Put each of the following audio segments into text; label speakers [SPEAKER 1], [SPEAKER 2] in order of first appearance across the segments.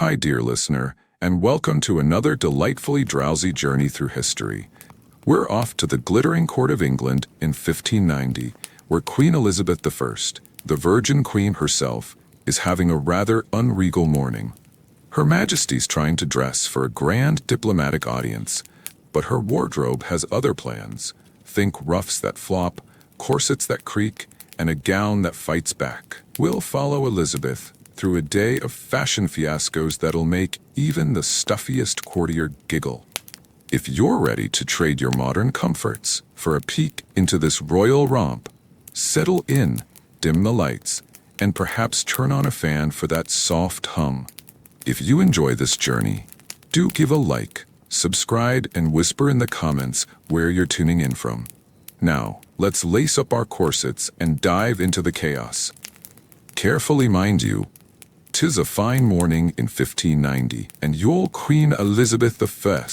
[SPEAKER 1] Hi, dear listener, and welcome to another delightfully drowsy journey through history. We're off to the glittering court of England in 1590, where Queen Elizabeth I, the Virgin Queen herself, is having a rather unregal morning. Her Majesty's trying to dress for a grand diplomatic audience, but her wardrobe has other plans. Think ruffs that flop, corsets that creak, and a gown that fights back. We'll follow Elizabeth through a day of fashion fiascos that'll make even the stuffiest courtier giggle. If you're ready to trade your modern comforts for a peek into this royal romp, settle in, dim the lights, and perhaps turn on a fan for that soft hum. If you enjoy this journey, do give a like, subscribe, and whisper in the comments where you're tuning in from. Now, let's lace up our corsets and dive into the chaos. Carefully, mind you, 'tis a fine morning in 1590, and you're Queen Elizabeth I,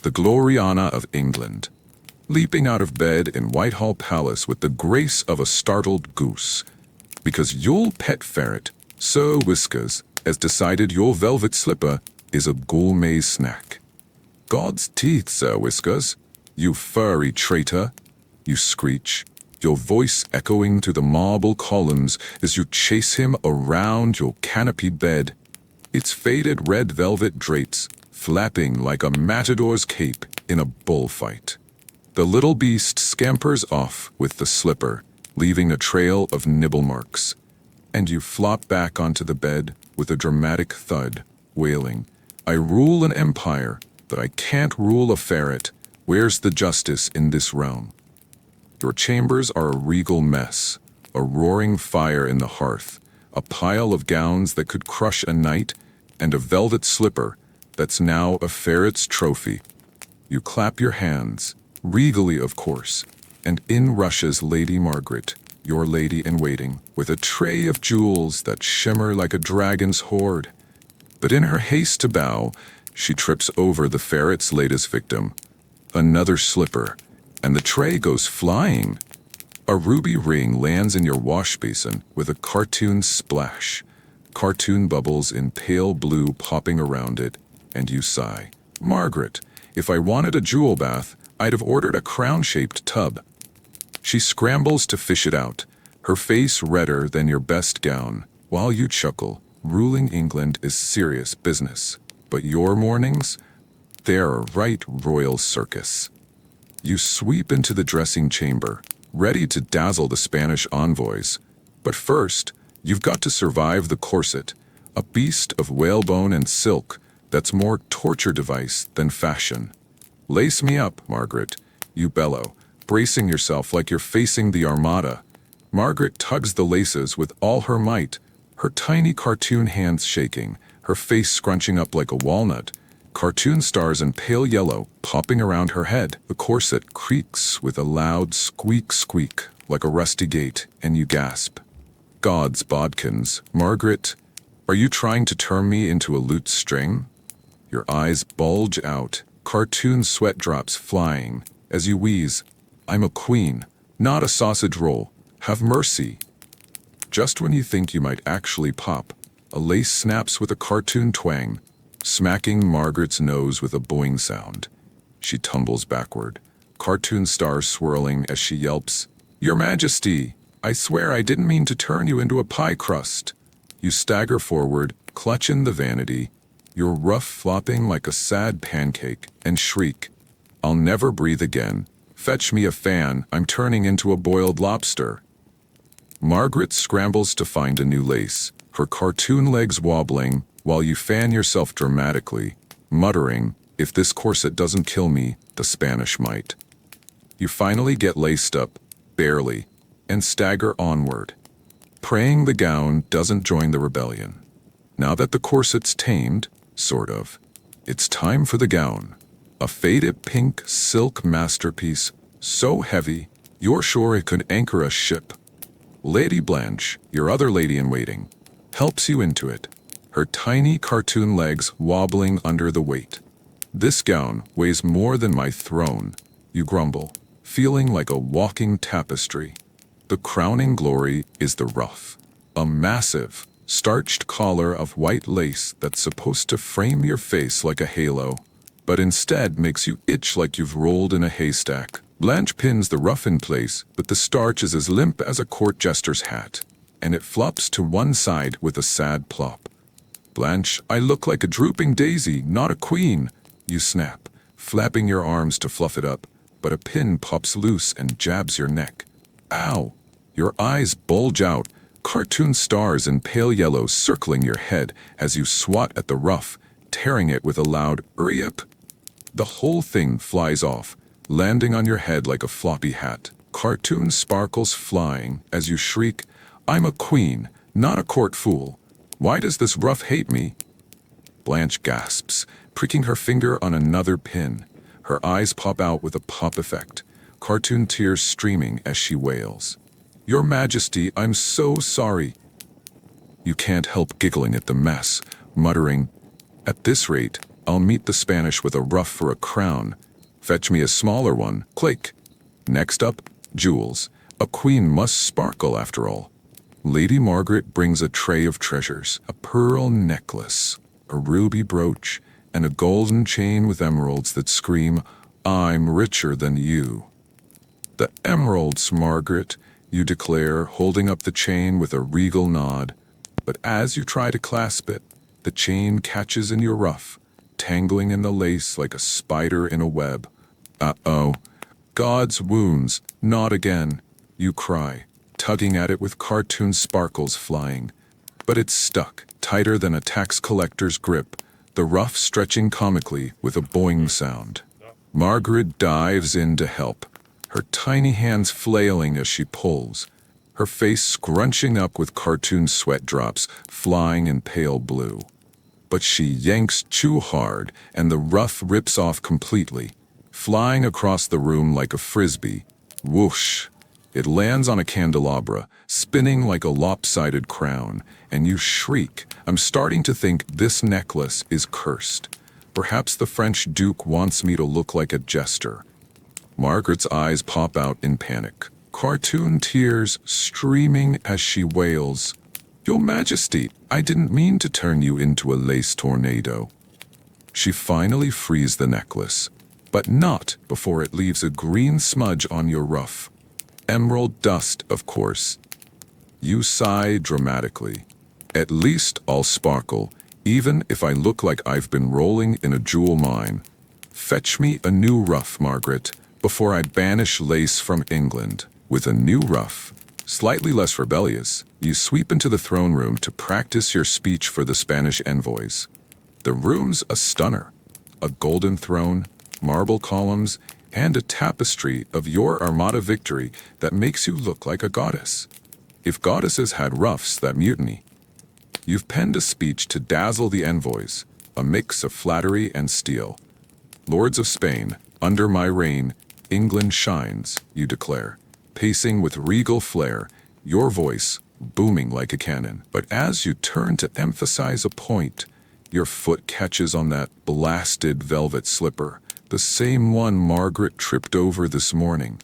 [SPEAKER 1] the Gloriana of England, leaping out of bed in Whitehall Palace with the grace of a startled goose, because your pet ferret, Sir Whiskers, has decided your velvet slipper is a gourmet snack. God's teeth, Sir Whiskers, you furry traitor, you screech, your voice echoing through the marble columns as you chase him around your canopied bed, its faded red velvet drapes flapping like a matador's cape in a bullfight. The little beast scampers off with the slipper, leaving a trail of nibble marks, and you flop back onto the bed with a dramatic thud, wailing, "I rule an empire, but I can't rule a ferret. Where's the justice in this realm?" Your chambers are a regal mess, a roaring fire in the hearth, a pile of gowns that could crush a knight, and a velvet slipper that's now a ferret's trophy. You clap your hands, regally of course, and in rushes Lady Margaret, your lady-in-waiting, with a tray of jewels that shimmer like a dragon's hoard. But in her haste to bow, she trips over the ferret's latest victim, another slipper, and the tray goes flying. A ruby ring lands in your wash basin with a cartoon splash, cartoon bubbles in pale blue popping around it, and you sigh. "Margaret, if I wanted a jewel bath, I'd have ordered a crown-shaped tub." She scrambles to fish it out, her face redder than your best gown, while you chuckle. Ruling England is serious business, but your mornings? They're a right royal circus. You sweep into the dressing chamber, ready to dazzle the Spanish envoys. But first, you've got to survive the corset, a beast of whalebone and silk that's more torture device than fashion. "Lace me up, Margaret," you bellow, bracing yourself like you're facing the Armada. Margaret tugs the laces with all her might, her tiny cartoon hands shaking, her face scrunching up like a walnut, cartoon stars in pale yellow popping around her head. The corset creaks with a loud squeak like a rusty gate, and you gasp. "God's bodkins, Margaret, are you trying to turn me into a lute string?" Your eyes bulge out, cartoon sweat drops flying, as you wheeze, "I'm a queen, not a sausage roll. Have mercy." Just when you think you might actually pop, a lace snaps with a cartoon twang, smacking Margaret's nose with a boing sound. She tumbles backward, cartoon stars swirling as she yelps, "Your Majesty, I swear I didn't mean to turn you into a pie crust." You stagger forward, clutching the vanity, your ruff flopping like a sad pancake, and shriek, "I'll never breathe again. Fetch me a fan, I'm turning into a boiled lobster." Margaret scrambles to find a new lace, her cartoon legs wobbling, while you fan yourself dramatically, muttering, "If this corset doesn't kill me, the Spanish might." You finally get laced up, barely, and stagger onward, praying the gown doesn't join the rebellion. Now that the corset's tamed, sort of, it's time for the gown. A faded pink silk masterpiece, so heavy, you're sure it could anchor a ship. Lady Blanche, your other lady-in-waiting, helps you into it, her tiny cartoon legs wobbling under the weight. "This gown weighs more than my throne," you grumble, feeling like a walking tapestry. The crowning glory is the ruff, a massive, starched collar of white lace that's supposed to frame your face like a halo, but instead makes you itch like you've rolled in a haystack. Blanche pins the ruff in place, but the starch is as limp as a court jester's hat, and it flops to one side with a sad plop. "Blanche, I look like a drooping daisy, not a queen," you snap, flapping your arms to fluff it up, but a pin pops loose and jabs your neck. Ow! Your eyes bulge out, cartoon stars in pale yellow circling your head as you swat at the ruff, tearing it with a loud "Rip!" The whole thing flies off, landing on your head like a floppy hat. Cartoon sparkles flying as you shriek, "I'm a queen, not a court fool. Why does this ruff hate me?" Blanche gasps, pricking her finger on another pin. Her eyes pop out with a pop effect, cartoon tears streaming as she wails. "Your Majesty, I'm so sorry." You can't help giggling at the mess, muttering, "At this rate, I'll meet the Spanish with a ruff for a crown. Fetch me a smaller one, click." Next up, jewels. A queen must sparkle after all. Lady Margaret brings a tray of treasures, a pearl necklace, a ruby brooch, and a golden chain with emeralds that scream, "I'm richer than you." "The emeralds, Margaret," you declare, holding up the chain with a regal nod. But as you try to clasp it, the chain catches in your ruff, tangling in the lace like a spider in a web. "Uh-oh. God's wounds, not again," you cry, tugging at it with cartoon sparkles flying. But it's stuck, tighter than a tax collector's grip, the ruff stretching comically with a boing sound. Margaret dives in to help, her tiny hands flailing as she pulls, her face scrunching up with cartoon sweat drops flying in pale blue. But she yanks too hard, and the ruff rips off completely, flying across the room like a frisbee. Whoosh! It lands on a candelabra, spinning like a lopsided crown, and you shriek. I'm starting to think this necklace is cursed. Perhaps the French Duke wants me to look like a jester. Margaret's eyes pop out in panic, cartoon tears streaming as she wails, "Your Majesty, I didn't mean to turn you into a lace tornado." She finally frees the necklace, but not before it leaves a green smudge on your ruff. Emerald dust, of course. You sigh dramatically. "At least I'll sparkle, even if I look like I've been rolling in a jewel mine. Fetch me a new ruff, Margaret, before I banish lace from England." With a new ruff, slightly less rebellious, you sweep into the throne room to practice your speech for the Spanish envoys. The room's a stunner. A golden throne, marble columns, and a tapestry of your Armada victory that makes you look like a goddess. If goddesses had ruffs that mutiny. You've penned a speech to dazzle the envoys, a mix of flattery and steel. "Lords of Spain, under my reign, England shines," you declare, pacing with regal flair, your voice booming like a cannon. But as you turn to emphasize a point, your foot catches on that blasted velvet slipper, the same one Margaret tripped over this morning.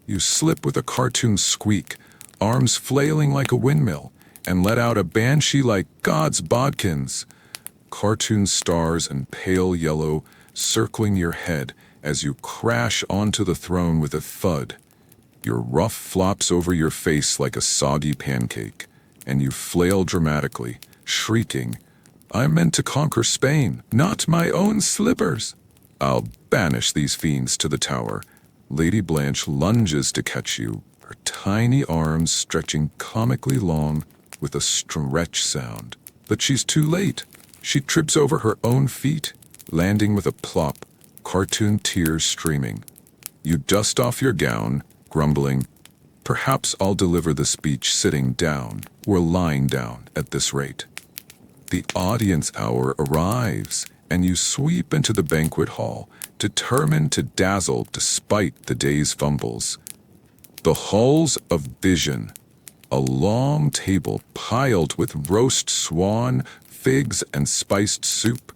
[SPEAKER 1] You slip with a cartoon squeak, arms flailing like a windmill, and let out a banshee like God's bodkins. Cartoon stars and pale yellow circling your head as you crash onto the throne with a thud. Your ruff flops over your face like a soggy pancake, and you flail dramatically, shrieking, "I meant to conquer Spain, not my own slippers." "I'll banish these fiends to the tower." Lady Blanche lunges to catch you, her tiny arms stretching comically long with a stretch sound. But she's too late. She trips over her own feet, landing with a plop, cartoon tears streaming. You dust off your gown, grumbling, "Perhaps I'll deliver the speech sitting down. We're lying down at this rate." The audience hour arrives, and you sweep into the banquet hall, determined to dazzle despite the day's fumbles. The halls of vision, a long table piled with roast swan, figs, and spiced soup,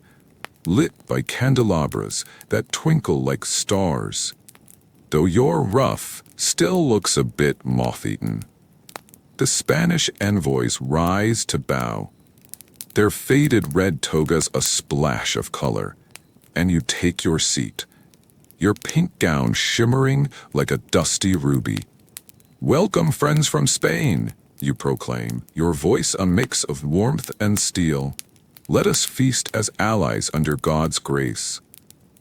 [SPEAKER 1] lit by candelabras that twinkle like stars. Though your ruff still looks a bit moth-eaten. The Spanish envoys rise to bow, their faded red togas a splash of color, and you take your seat, your pink gown shimmering like a dusty ruby. "Welcome, friends from Spain," you proclaim, your voice a mix of warmth and steel. "Let us feast as allies under God's grace."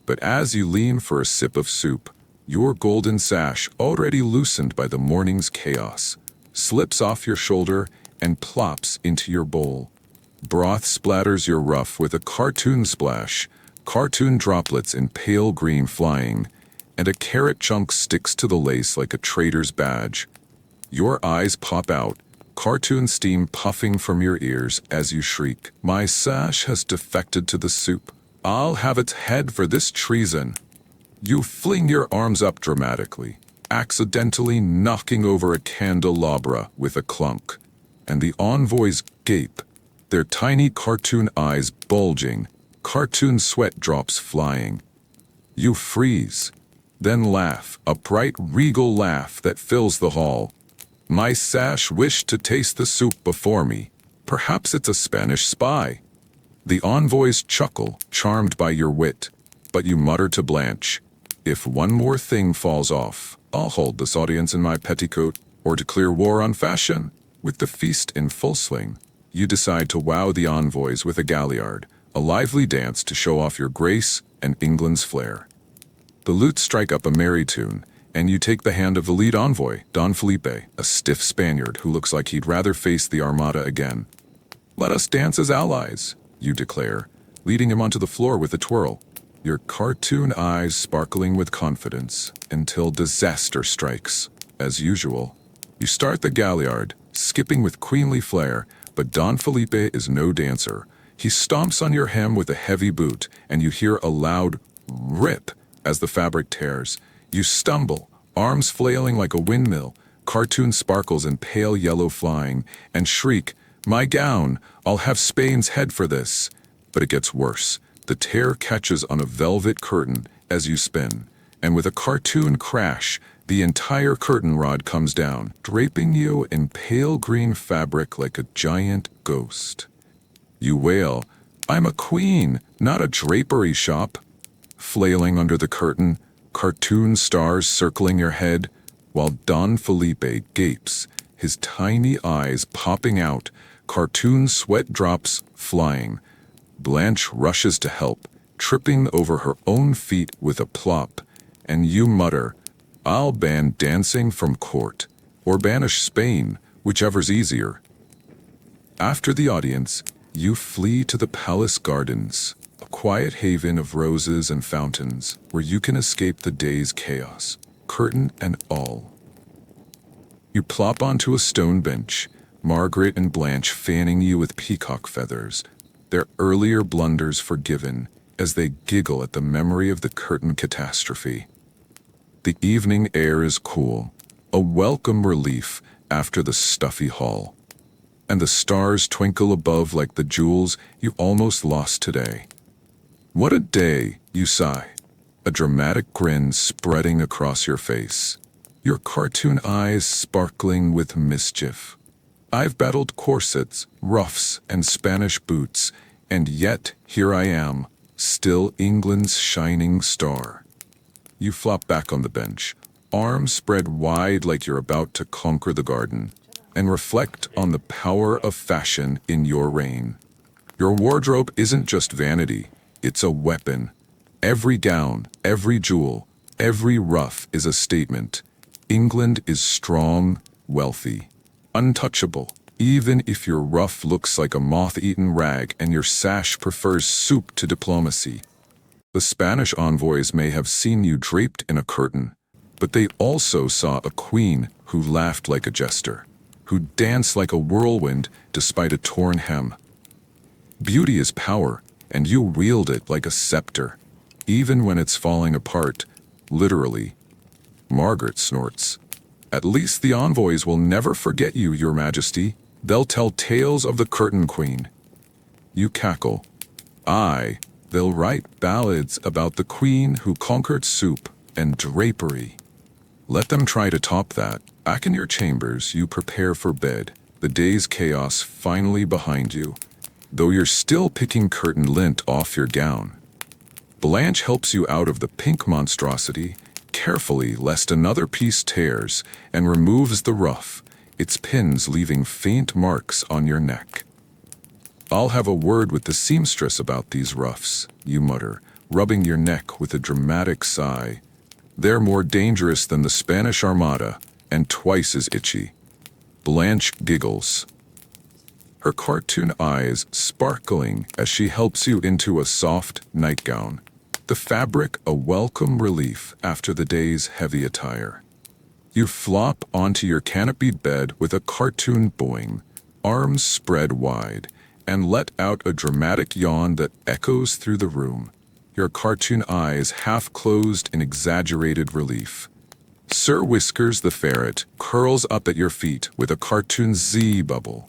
[SPEAKER 1] But as you lean for a sip of soup, your golden sash, already loosened by the morning's chaos, slips off your shoulder and plops into your bowl. Broth splatters your ruff with a cartoon splash, cartoon droplets in pale green flying, and a carrot chunk sticks to the lace like a traitor's badge. Your eyes pop out, cartoon steam puffing from your ears as you shriek, "My sash has defected to the soup. I'll have its head for this treason." You fling your arms up dramatically, accidentally knocking over a candelabra with a clunk, and the envoys gape, their tiny cartoon eyes bulging, cartoon sweat drops flying. You freeze, then laugh, a bright regal laugh that fills the hall. "My sash wished to taste the soup before me. Perhaps it's a Spanish spy." The envoys chuckle, charmed by your wit, but you mutter to Blanche, "If one more thing falls off, I'll hold this audience in my petticoat, or declare war on fashion." With the feast in full swing, you decide to wow the envoys with a galliard, a lively dance to show off your grace and England's flair. The lutes strike up a merry tune, and you take the hand of the lead envoy, Don Felipe, a stiff Spaniard who looks like he'd rather face the Armada again. "Let us dance as allies," you declare, leading him onto the floor with a twirl, your cartoon eyes sparkling with confidence, until disaster strikes. As usual, you start the galliard, skipping with queenly flair, but Don Felipe is no dancer. He stomps on your hem with a heavy boot, and you hear a loud rip as the fabric tears. You stumble, arms flailing like a windmill, cartoon sparkles and pale yellow flying, and shriek, "My gown! I'll have Spain's head for this." But it gets worse. The tear catches on a velvet curtain as you spin, and with a cartoon crash, the entire curtain rod comes down, draping you in pale green fabric like a giant ghost. You wail, "I'm a queen, not a drapery shop." Flailing under the curtain, cartoon stars circling your head, while Don Felipe gapes, his tiny eyes popping out, cartoon sweat drops flying. Blanche rushes to help, tripping over her own feet with a plop, and you mutter, "I'll ban dancing from court, or banish Spain, whichever's easier." After the audience, you flee to the palace gardens, a quiet haven of roses and fountains where you can escape the day's chaos, curtain and all. You plop onto a stone bench, Margaret and Blanche fanning you with peacock feathers, their earlier blunders forgiven as they giggle at the memory of the curtain catastrophe. The evening air is cool, a welcome relief after the stuffy hall, and the stars twinkle above like the jewels you almost lost today. What a day, you sigh, a dramatic grin spreading across your face, your cartoon eyes sparkling with mischief. I've battled corsets, ruffs, and Spanish boots, and yet here I am, still England's shining star. You flop back on the bench, arms spread wide like you're about to conquer the garden, and reflect on the power of fashion in your reign. Your wardrobe isn't just vanity, it's a weapon. Every gown, every jewel, every ruff is a statement. England is strong, wealthy, untouchable, even if your ruff looks like a moth-eaten rag and your sash prefers soup to diplomacy. The Spanish envoys may have seen you draped in a curtain, but they also saw a queen who laughed like a jester, who danced like a whirlwind despite a torn hem. Beauty is power, and you wield it like a scepter, even when it's falling apart, literally. Margaret snorts. At least the envoys will never forget you, Your Majesty. They'll tell tales of the Curtain Queen. You cackle. Aye, they'll write ballads about the queen who conquered soup and drapery. Let them try to top that. Back in your chambers, you prepare for bed, the day's chaos finally behind you, though you're still picking curtain lint off your gown. Blanche helps you out of the pink monstrosity, carefully lest another piece tears, and removes the ruff, its pins leaving faint marks on your neck. "I'll have a word with the seamstress about these ruffs," you mutter, rubbing your neck with a dramatic sigh. "They're more dangerous than the Spanish Armada, and twice as itchy." Blanche giggles, her cartoon eyes sparkling as she helps you into a soft nightgown, the fabric a welcome relief after the day's heavy attire. You flop onto your canopied bed with a cartoon boing, arms spread wide, and let out a dramatic yawn that echoes through the room, your cartoon eyes half closed in exaggerated relief. Sir Whiskers the ferret curls up at your feet with a cartoon Z bubble,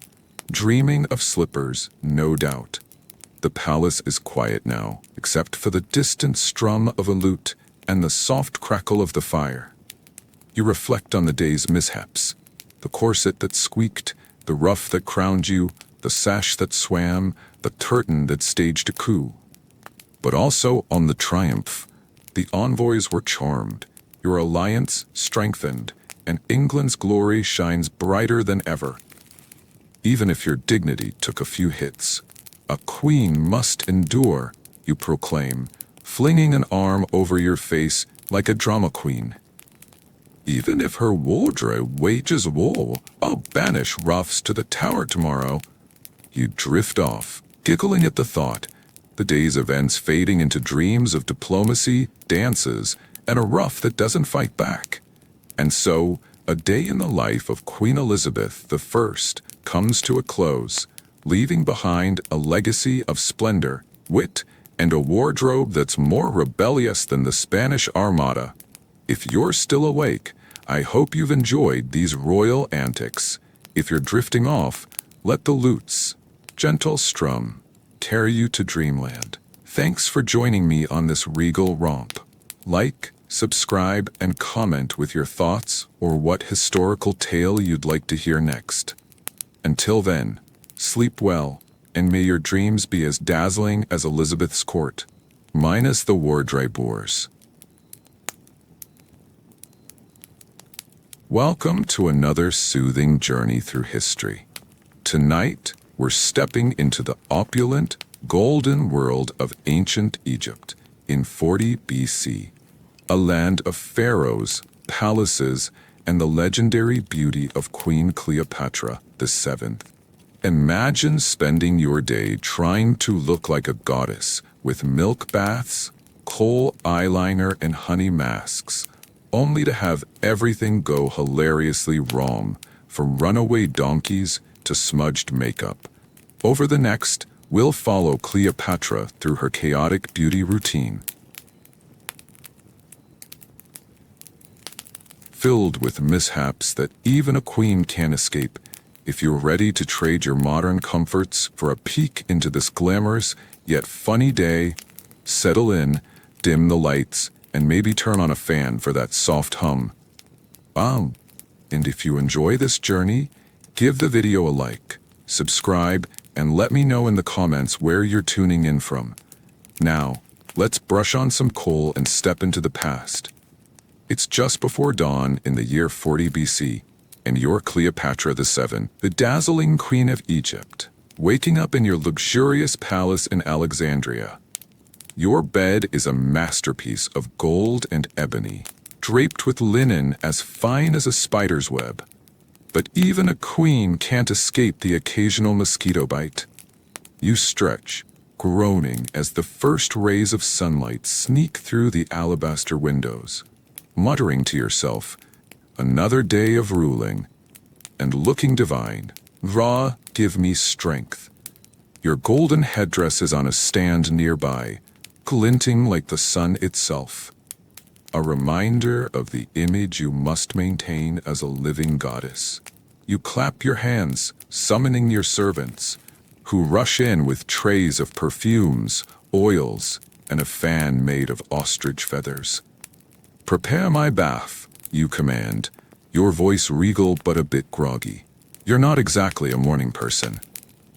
[SPEAKER 1] dreaming of slippers, no doubt. The palace is quiet now, except for the distant strum of a lute and the soft crackle of the fire. You reflect on the day's mishaps, the corset that squeaked, the ruff that crowned you, the sash that swam, the curtain that staged a coup. But also on the triumph. The envoys were charmed, your alliance strengthened, and England's glory shines brighter than ever. Even if your dignity took a few hits, a queen must endure, you proclaim, flinging an arm over your face like a drama queen. Even if her wardrobe wages war, I'll banish ruffs to the tower tomorrow. You drift off, giggling at the thought, the day's events fading into dreams of diplomacy, dances, and a ruff that doesn't fight back. And so, a day in the life of Queen Elizabeth I comes to a close, leaving behind a legacy of splendor, wit, and a wardrobe that's more rebellious than the Spanish Armada. If you're still awake, I hope you've enjoyed these royal antics. If you're drifting off, let the lutes, gentle strum, carry you to dreamland. Thanks for joining me on this regal romp. Like, subscribe, and comment with your thoughts or what historical tale you'd like to hear next. Until then, sleep well, and may your dreams be as dazzling as Elizabeth's court, minus the wardrobe wars. Welcome to another soothing journey through history. Tonight, we're stepping into the opulent, golden world of ancient Egypt in 40 BC, a land of pharaohs, palaces, and the legendary beauty of Queen Cleopatra VII. Imagine spending your day trying to look like a goddess with milk baths, kohl eyeliner, and honey masks, only to have everything go hilariously wrong, from runaway donkeys to smudged makeup. Over the next, we'll follow Cleopatra through her chaotic beauty routine, filled with mishaps that even a queen can't escape. If you're ready to trade your modern comforts for a peek into this glamorous yet funny day, settle in, dim the lights, and maybe turn on a fan for that soft hum. And if you enjoy this journey, give the video a like, subscribe, and let me know in the comments where you're tuning in from. Now, let's brush on some kohl and step into the past. It's just before dawn in the year 40 BC, and you're Cleopatra VII, the dazzling queen of Egypt, waking up in your luxurious palace in Alexandria. Your bed is a masterpiece of gold and ebony, draped with linen as fine as a spider's web. But even a queen can't escape the occasional mosquito bite. You stretch, groaning as the first rays of sunlight sneak through the alabaster windows, muttering to yourself, "Another day of ruling," and looking divine. "Ra, give me strength." Your golden headdress is on a stand nearby, glinting like the sun itself, a reminder of the image you must maintain as a living goddess. You clap your hands, summoning your servants, who rush in with trays of perfumes, oils, and a fan made of ostrich feathers. "Prepare my bath," you command, your voice regal but a bit groggy. You're not exactly a morning person.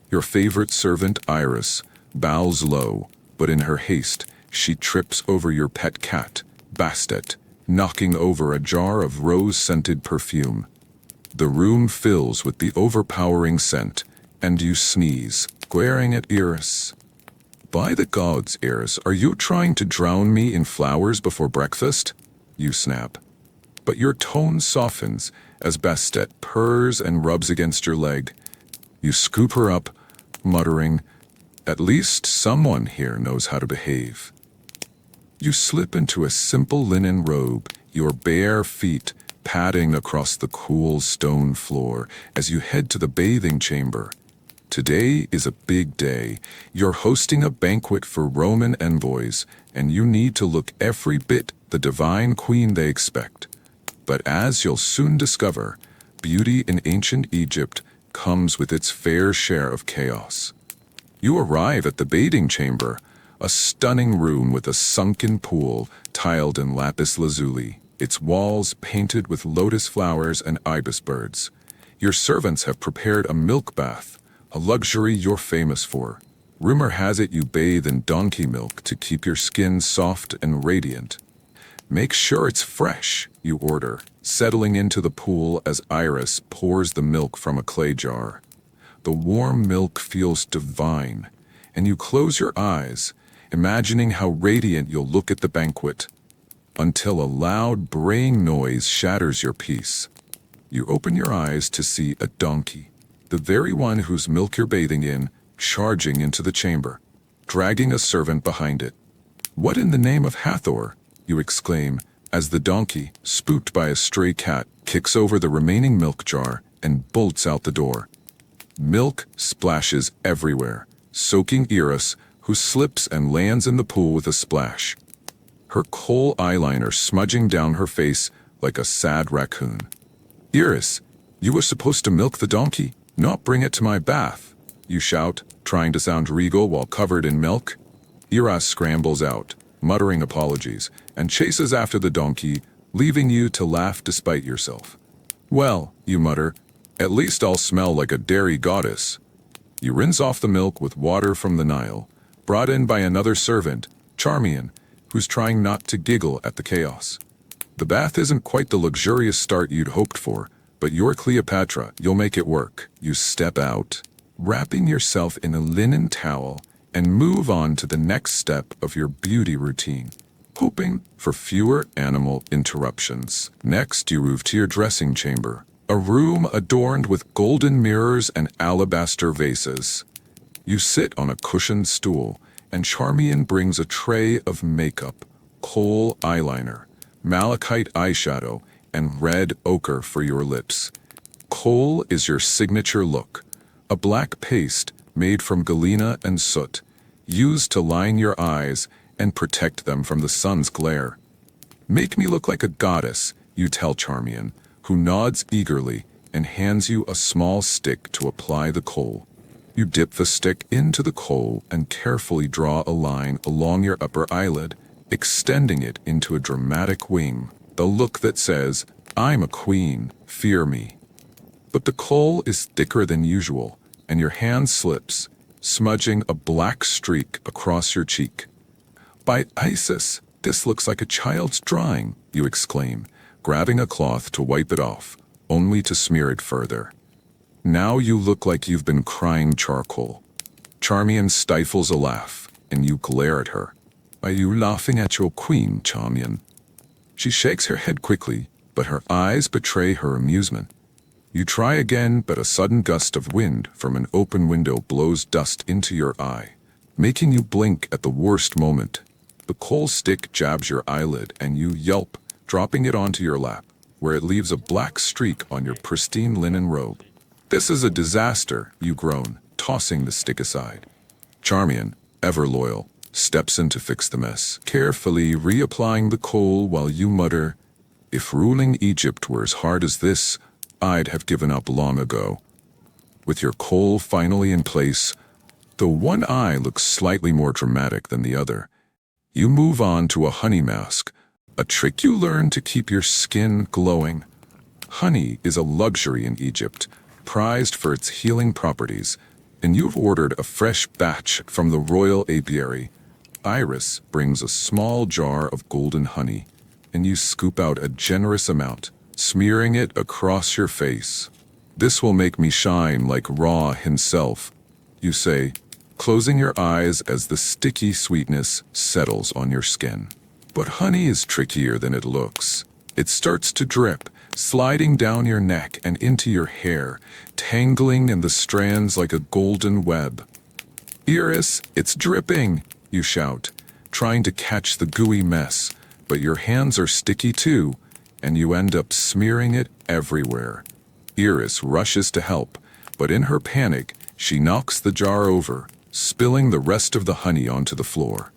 [SPEAKER 1] Your favorite servant, Iris, bows low, but in her haste, she trips over your pet cat, Bastet, knocking over a jar of rose-scented perfume. The room fills with the overpowering scent, and you sneeze, glaring at Iris. By the gods, Iris, are you trying to drown me in flowers before breakfast? You snap. But your tone softens as Bastet purrs and rubs against your leg. You scoop her up, muttering, "At least someone here knows how to behave." You slip into a simple linen robe, your bare feet padding across the cool stone floor as you head to the bathing chamber. Today is a big day. You're hosting a banquet for Roman envoys, and you need to look every bit the divine queen they expect. But as you'll soon discover, beauty in ancient Egypt comes with its fair share of chaos. You arrive at the bathing chamber, a stunning room with a sunken pool tiled in lapis lazuli, its walls painted with lotus flowers and ibis birds. Your servants have prepared a milk bath, a luxury you're famous for. Rumor has it you bathe in donkey milk to keep your skin soft and radiant. Make sure it's fresh, you order, settling into the pool as Iris pours the milk from a clay jar. The warm milk feels divine, and you close your eyes, imagining how radiant you'll look at the banquet, until a loud braying noise shatters your peace. You open your eyes to see a donkey, the very one whose milk you're bathing in, charging into the chamber, dragging a servant behind it. "What in the name of Hathor?" you exclaim, as the donkey, spooked by a stray cat, kicks over the remaining milk jar and bolts out the door. Milk splashes everywhere, soaking Iris, who slips and lands in the pool with a splash, her kohl eyeliner smudging down her face like a sad raccoon. "Iris, you were supposed to milk the donkey, not bring it to my bath," you shout, trying to sound regal while covered in milk. Iris scrambles out, muttering apologies, and chases after the donkey, leaving you to laugh despite yourself. "Well," you mutter, "at least I'll smell like a dairy goddess." You rinse off the milk with water from the Nile, brought in by another servant, Charmian, who's trying not to giggle at the chaos. The bath isn't quite the luxurious start you'd hoped for, but you're Cleopatra, you'll make it work. You step out, wrapping yourself in a linen towel, and move on to the next step of your beauty routine, hoping for fewer animal interruptions. Next, you move to your dressing chamber, a room adorned with golden mirrors and alabaster vases. You sit on a cushioned stool, and Charmian brings a tray of makeup, kohl eyeliner, malachite eyeshadow, and red ochre for your lips. Kohl is your signature look, a black paste made from galena and soot, used to line your eyes and protect them from the sun's glare. "Make me look like a goddess," you tell Charmian, who nods eagerly and hands you a small stick to apply the kohl. You dip the stick into the kohl and carefully draw a line along your upper eyelid, extending it into a dramatic wing, the look that says, "I'm a queen, fear me." But the kohl is thicker than usual, and your hand slips, smudging a black streak across your cheek. "By Isis, this looks like a child's drawing," you exclaim, grabbing a cloth to wipe it off, only to smear it further. Now you look like you've been crying charcoal. Charmian stifles a laugh, and you glare at her. "Are you laughing at your queen, Charmian?" She shakes her head quickly, but her eyes betray her amusement. You try again, but a sudden gust of wind from an open window blows dust into your eye, making you blink at the worst moment. The kohl stick jabs your eyelid, and you yelp, dropping it onto your lap, where it leaves a black streak on your pristine linen robe. "This is a disaster," you groan, tossing the stick aside. Charmian, ever loyal, steps in to fix the mess, carefully reapplying the kohl while you mutter, "If ruling Egypt were as hard as this, I'd have given up long ago." With your kohl finally in place, though one eye looks slightly more dramatic than the other, you move on to a honey mask, a trick you learn to keep your skin glowing. Honey is a luxury in Egypt, prized for its healing properties, and you've ordered a fresh batch from the royal apiary. Iris brings a small jar of golden honey, and you scoop out a generous amount, smearing it across your face. "This will make me shine like Ra himself," you say, closing your eyes as the sticky sweetness settles on your skin. But honey is trickier than it looks. It starts to drip, sliding down your neck and into your hair, tangling in the strands like a golden web. "Iris, it's dripping!" you shout, trying to catch the gooey mess, but your hands are sticky too, and you end up smearing it everywhere. Iris rushes to help, but in her panic, she knocks the jar over, spilling the rest of the honey onto the floor.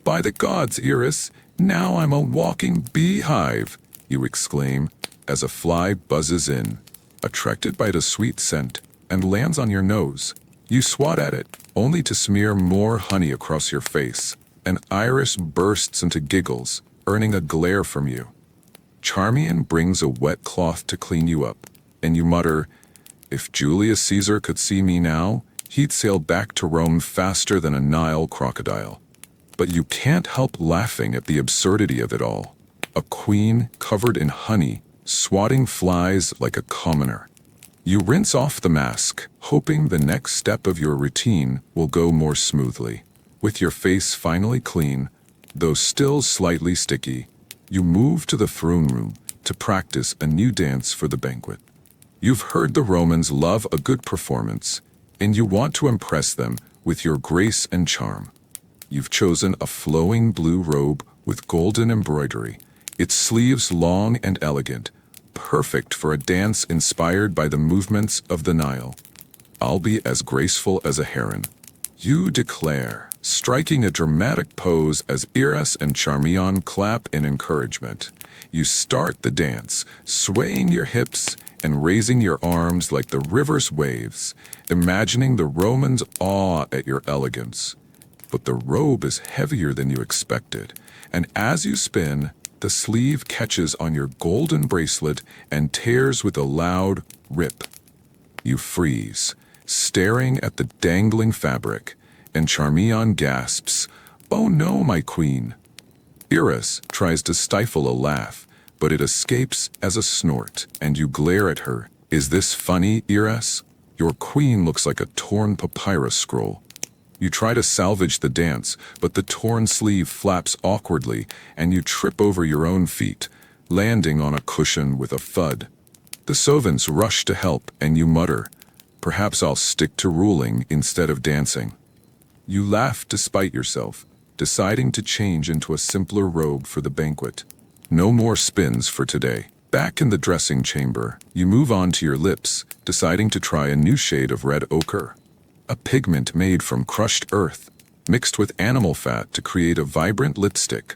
[SPEAKER 1] "By the gods, Iris, now I'm a walking beehive!" you exclaim as a fly buzzes in, attracted by the sweet scent, and lands on your nose. You swat at it, only to smear more honey across your face, and Iris bursts into giggles, earning a glare from you. Charmian brings a wet cloth to clean you up, and you mutter, "If Julius Caesar could see me now, he'd sail back to Rome faster than a Nile crocodile." But you can't help laughing at the absurdity of it all. A queen covered in honey, swatting flies like a commoner. You rinse off the mask, hoping the next step of your routine will go more smoothly. With your face finally clean, though still slightly sticky, you move to the throne room to practice a new dance for the banquet. You've heard the Romans love a good performance, and you want to impress them with your grace and charm. You've chosen a flowing blue robe with golden embroidery, its sleeves long and elegant, perfect for a dance inspired by the movements of the Nile. "I'll be as graceful as a heron," you declare, striking a dramatic pose as Iris and Charmian clap in encouragement. You start the dance, swaying your hips and raising your arms like the river's waves, imagining the Romans' awe at your elegance. But the robe is heavier than you expected, and as you spin, the sleeve catches on your golden bracelet and tears with a loud rip. You freeze, staring at the dangling fabric, and Charmian gasps, "Oh no, my queen!" Iris tries to stifle a laugh, but it escapes as a snort, and you glare at her. "Is this funny, Iris? Your queen looks like a torn papyrus scroll." You try to salvage the dance, but the torn sleeve flaps awkwardly, and you trip over your own feet, landing on a cushion with a thud. The servants rush to help, and you mutter, "Perhaps I'll stick to ruling instead of dancing." You laugh despite yourself, deciding to change into a simpler robe for the banquet. No more spins for today. Back in the dressing chamber, you move on to your lips, deciding to try a new shade of red ochre. A pigment made from crushed earth, mixed with animal fat to create a vibrant lipstick.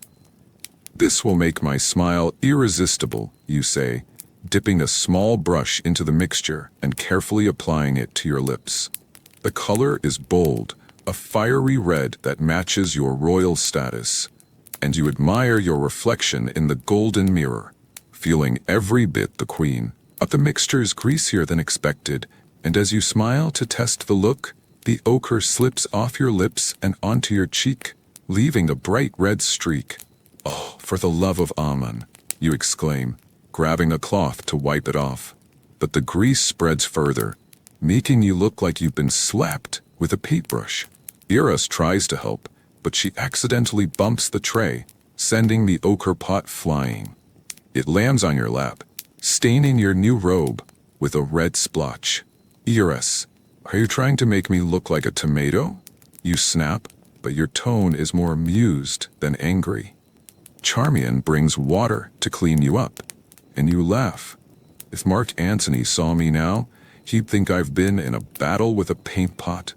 [SPEAKER 1] "This will make my smile irresistible," you say, dipping a small brush into the mixture and carefully applying it to your lips. The color is bold, a fiery red that matches your royal status, and you admire your reflection in the golden mirror, feeling every bit the queen. But the mixture is greasier than expected, and as you smile to test the look, the ochre slips off your lips and onto your cheek, leaving a bright red streak. "Oh, for the love of Amun," you exclaim, grabbing a cloth to wipe it off. But the grease spreads further, making you look like you've been slapped with a paintbrush. Iris tries to help, but she accidentally bumps the tray, sending the ochre pot flying. It lands on your lap, staining your new robe with a red splotch. "Iris, are you trying to make me look like a tomato?" You snap, but your tone is more amused than angry. Charmian brings water to clean you up, and you laugh. "If Mark Antony saw me now, he'd think I've been in a battle with a paint pot."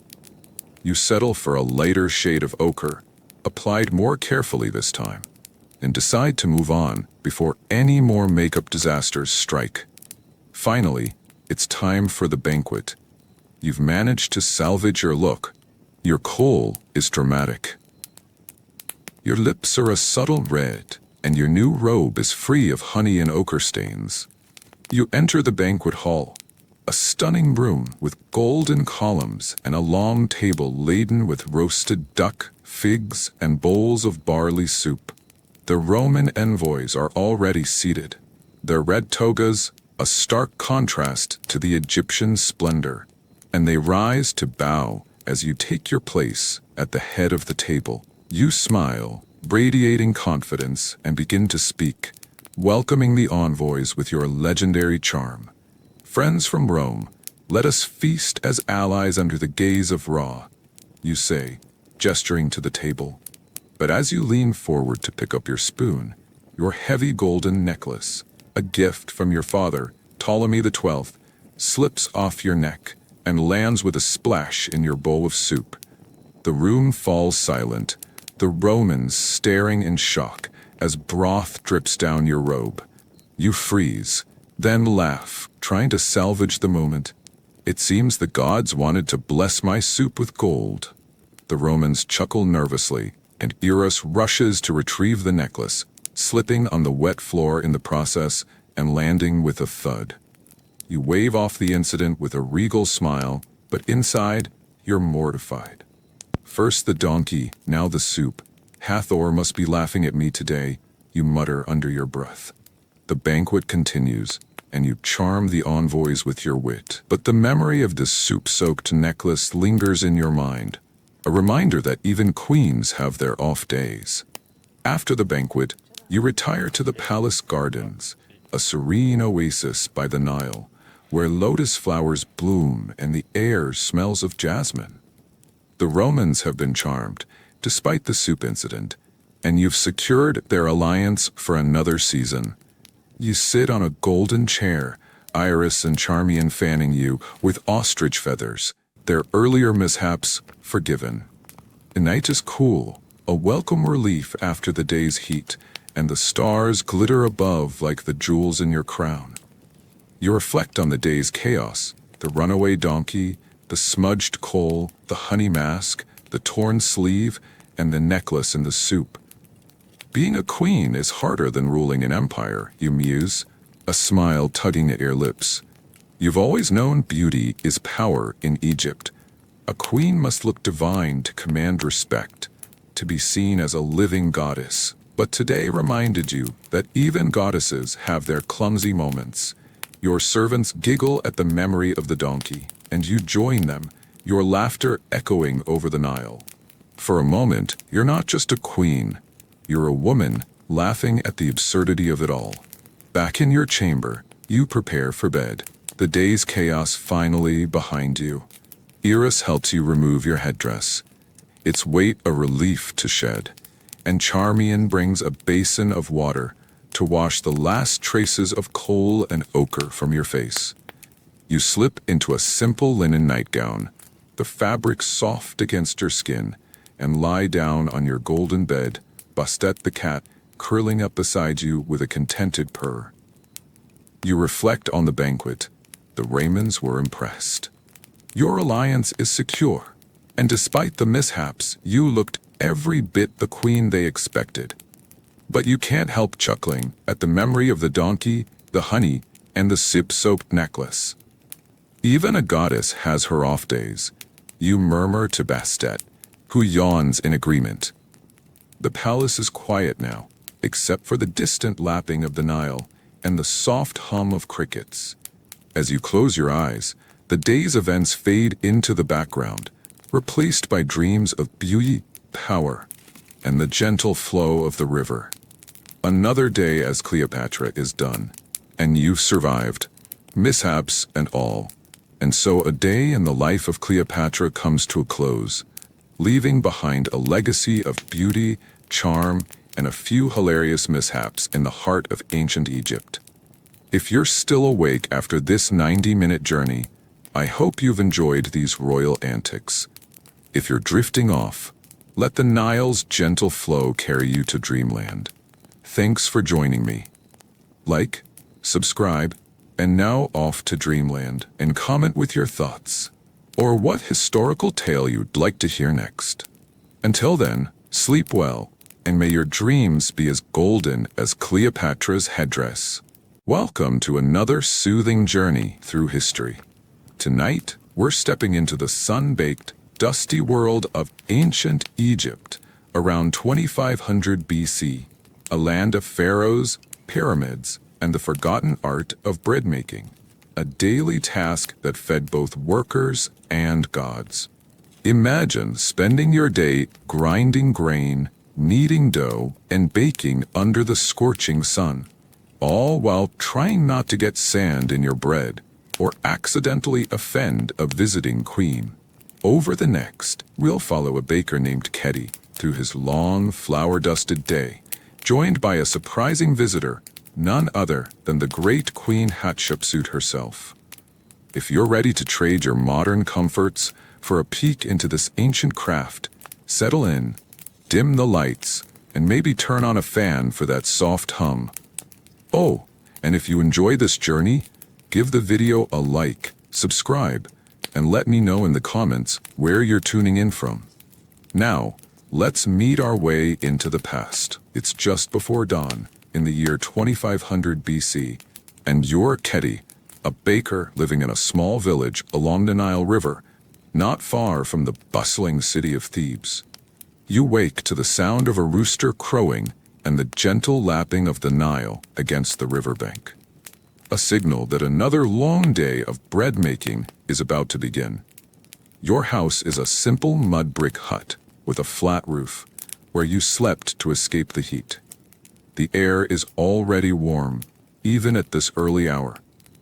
[SPEAKER 1] You settle for a lighter shade of ochre, applied more carefully this time, and decide to move on before any more makeup disasters strike. Finally, it's time for the banquet. You've managed to salvage your look. Your kohl is dramatic. Your lips are a subtle red, and your new robe is free of honey and ochre stains. You enter the banquet hall, a stunning room with golden columns and a long table laden with roasted duck, figs, and bowls of barley soup. The Roman envoys are already seated, their red togas a stark contrast to the Egyptian splendor, and they rise to bow as you take your place at the head of the table. You smile, radiating confidence, and begin to speak, welcoming the envoys with your legendary charm. Friends from Rome, let us feast as allies under the gaze of Ra, you say, gesturing to the table. But as you lean forward to pick up your spoon, your heavy golden necklace, a gift from your father, Ptolemy XII, slips off your neck and lands with a splash in your bowl of soup. The room falls silent, the Romans staring in shock as broth drips down your robe. You freeze, then laugh, trying to salvage the moment. It seems the gods wanted to bless my soup with gold. The Romans chuckle nervously, and Eros rushes to retrieve the necklace, slipping on the wet floor in the process and landing with a thud. You wave off the incident with a regal smile, but inside, you're mortified. First the donkey, now the soup. Hathor must be laughing at me today, you mutter under your breath. The banquet continues, and you charm the envoys with your wit. But the memory of this soup-soaked necklace lingers in your mind, a reminder that even queens have their off days. After the banquet, you retire to the palace gardens, a serene oasis by the Nile, where lotus flowers bloom and the air smells of jasmine. The Romans have been charmed, despite the soup incident, and you've secured their alliance for another season. You sit on a golden chair, Iris and Charmian fanning you with ostrich feathers, their earlier mishaps forgiven. The night is cool, a welcome relief after the day's heat, and the stars glitter above like the jewels in your crown. You reflect on the day's chaos, the runaway donkey, the smudged coal, the honey mask, the torn sleeve, and the necklace in the soup. Being a queen is harder than ruling an empire, you muse, a smile tugging at your lips. You've always known beauty is power in Egypt. A queen must look divine to command respect, to be seen as a living goddess. But today reminded you that even goddesses have their clumsy moments. Your servants giggle at the memory of the donkey, and you join them, your laughter echoing over the Nile. For a moment, you're not just a queen. You're a woman, laughing at the absurdity of it all. Back in your chamber, you prepare for bed, the day's chaos finally behind you. Eros helps you remove your headdress, its weight a relief to shed, and Charmian brings a basin of water to wash the last traces of coal and ochre from your face. You slip into a simple linen nightgown, the fabric soft against your skin, and lie down on your golden bed, Bastet the cat curling up beside you with a contented purr. You reflect on the banquet. The Raymonds were impressed. Your alliance is secure, and despite the mishaps, you looked every bit the queen they expected. But you can't help chuckling at the memory of the donkey, the honey, and the sip-soaked necklace. Even a goddess has her off days, you murmur to Bastet, who yawns in agreement. The palace is quiet now, except for the distant lapping of the Nile and the soft hum of crickets. As you close your eyes, the day's events fade into the background, replaced by dreams of beauty, power, and the gentle flow of the river. Another day as Cleopatra is done, and you've survived, mishaps and all. And so a day in the life of Cleopatra comes to a close, leaving behind a legacy of beauty, charm, and a few hilarious mishaps in the heart of ancient Egypt. If you're still awake after this 90-minute journey, I hope you've enjoyed these royal antics. If you're drifting off, let the Nile's gentle flow carry you to dreamland. Thanks for joining me. Like, subscribe, and now off to dreamland, and comment with your thoughts, or what historical tale you'd like to hear next. Until then, sleep well, and may your dreams be as golden as Cleopatra's headdress. Welcome to another soothing journey through history. Tonight, we're stepping into the sun-baked, dusty world of ancient Egypt, around 2500 BC, a land of pharaohs, pyramids, and the forgotten art of bread-making, a daily task that fed both workers and gods. Imagine spending your day grinding grain, kneading dough, and baking under the scorching sun, all while trying not to get sand in your bread or accidentally offend a visiting queen. Over the next, we'll follow a baker named Kedi through his long, flour-dusted day, joined by a surprising visitor, none other than the great Queen Hatshepsut herself. If you're ready to trade your modern comforts for a peek into this ancient craft, settle in, dim the lights, and maybe turn on a fan for that soft hum. Oh, and if you enjoy this journey, give the video a like, subscribe, and let me know in the comments where you're tuning in from. Now, let's meet our way into the past. It's just before dawn, in the year 2500 BC, and you're Kedi, a baker living in a small village along the Nile River, not far from the bustling city of Thebes. You wake to the sound of a rooster crowing and the gentle lapping of the Nile against the riverbank. A signal that another long day of bread-making is about to begin. Your house is a simple mud brick hut with a flat roof, where you slept to escape the heat. The air is already warm, even at this early hour,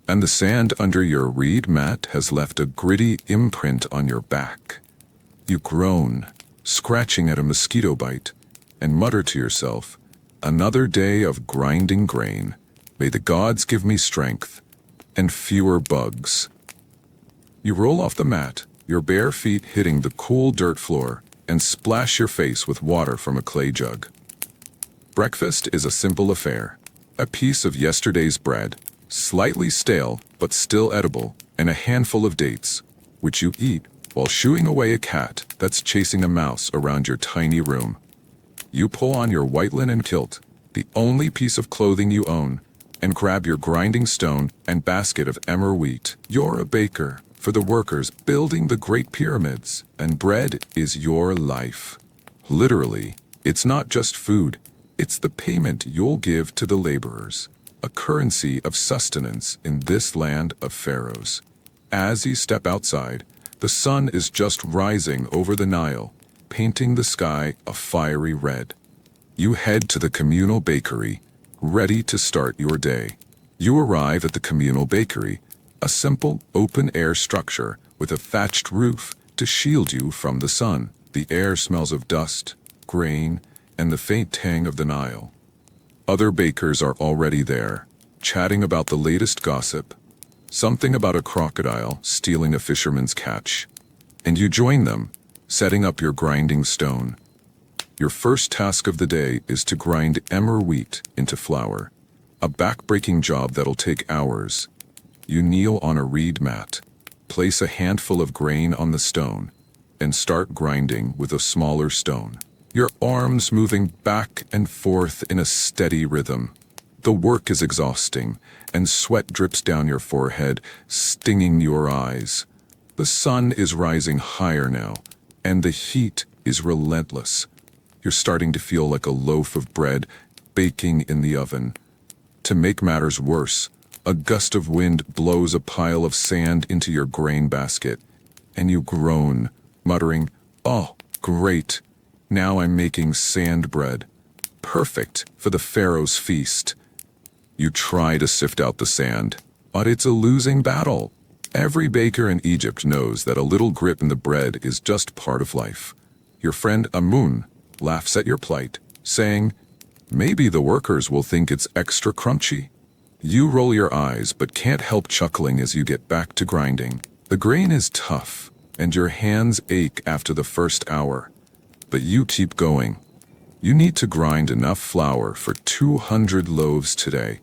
[SPEAKER 1] and the sand under your reed mat has left a gritty imprint on your back. You groan, scratching at a mosquito bite, and mutter to yourself, "Another day of grinding grain. May the gods give me strength and fewer bugs." You roll off the mat, your bare feet hitting the cool dirt floor, and splash your face with water from a clay jug. Breakfast is a simple affair. A piece of yesterday's bread, slightly stale but still edible, and a handful of dates, which you eat while shooing away a cat that's chasing a mouse around your tiny room. You pull on your white linen kilt, the only piece of clothing you own, and grab your grinding stone and basket of emmer wheat. You're a baker for the workers building the Great Pyramids, and bread is your life. Literally, it's not just food, it's the payment you'll give to the laborers, a currency of sustenance in this land of pharaohs. As you step outside, the sun is just rising over the Nile, painting the sky a fiery red. You head to the communal bakery, ready to start your day. You arrive at the communal bakery, a simple, open-air structure with a thatched roof to shield you from the sun. The air smells of dust, grain, and the faint tang of the Nile. Other bakers are already there, chatting about the latest gossip, something about a crocodile stealing a fisherman's catch. And you join them, setting up your grinding stone. Your first task of the day is to grind emmer wheat into flour, a back-breaking job that'll take hours. You kneel on a reed mat, place a handful of grain on the stone, and start grinding with a smaller stone, your arms moving back and forth in a steady rhythm. The work is exhausting, and sweat drips down your forehead, stinging your eyes. The sun is rising higher now, and the heat is relentless. You're starting to feel like a loaf of bread baking in the oven. To make matters worse, a gust of wind blows a pile of sand into your grain basket, and you groan, muttering, "Oh, great! Now I'm making sand bread. Perfect for the pharaoh's feast." You try to sift out the sand, but it's a losing battle. Every baker in Egypt knows that a little grip in the bread is just part of life. Your friend Amun laughs at your plight, saying, "Maybe the workers will think it's extra crunchy." You roll your eyes but can't help chuckling as you get back to grinding. The grain is tough, and your hands ache after the first hour. But you keep going. You need to grind enough flour for 200 loaves today,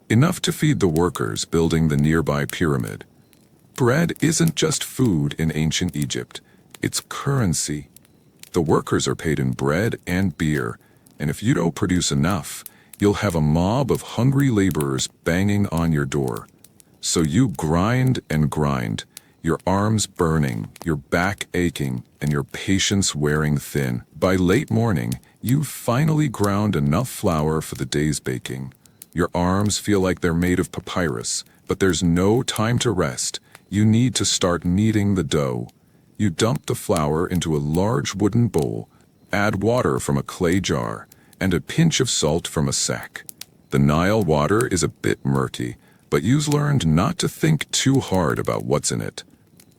[SPEAKER 1] enough to feed the workers building the nearby pyramid. Bread isn't just food in ancient Egypt, it's currency. The workers are paid in bread and beer, And if you don't produce enough, you'll have a mob of hungry laborers banging on your door. So you grind and grind, your arms burning, your back aching, and your patience wearing thin. By late morning, you've finally ground enough flour for the day's baking. Your arms feel like they're made of papyrus, but there's no time to rest. You need to start kneading the dough. You dump the flour into a large wooden bowl, add water from a clay jar, and a pinch of salt from a sack. The Nile water is a bit murky, but you've learned not to think too hard about what's in it.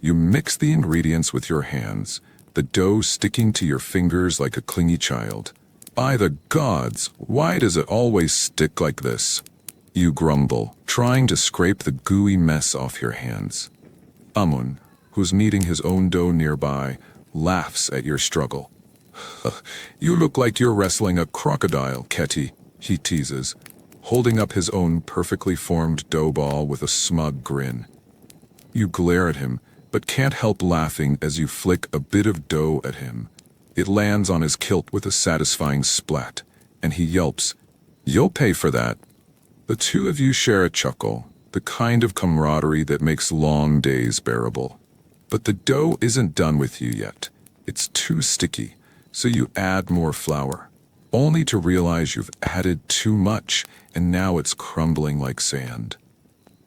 [SPEAKER 1] You mix the ingredients with your hands, the dough sticking to your fingers like a clingy child. By the gods, why does it always stick like this? You grumble, trying to scrape the gooey mess off your hands. Amun, who's kneading his own dough nearby, laughs at your struggle. You look like you're wrestling a crocodile, Ketty, he teases, holding up his own perfectly formed dough ball with a smug grin. You glare at him, but can't help laughing as you flick a bit of dough at him. It lands on his kilt with a satisfying splat, and he yelps, "You'll pay for that." The two of you share a chuckle, the kind of camaraderie that makes long days bearable. But the dough isn't done with you yet. It's too sticky, so you add more flour, only to realize you've added too much, and now it's crumbling like sand.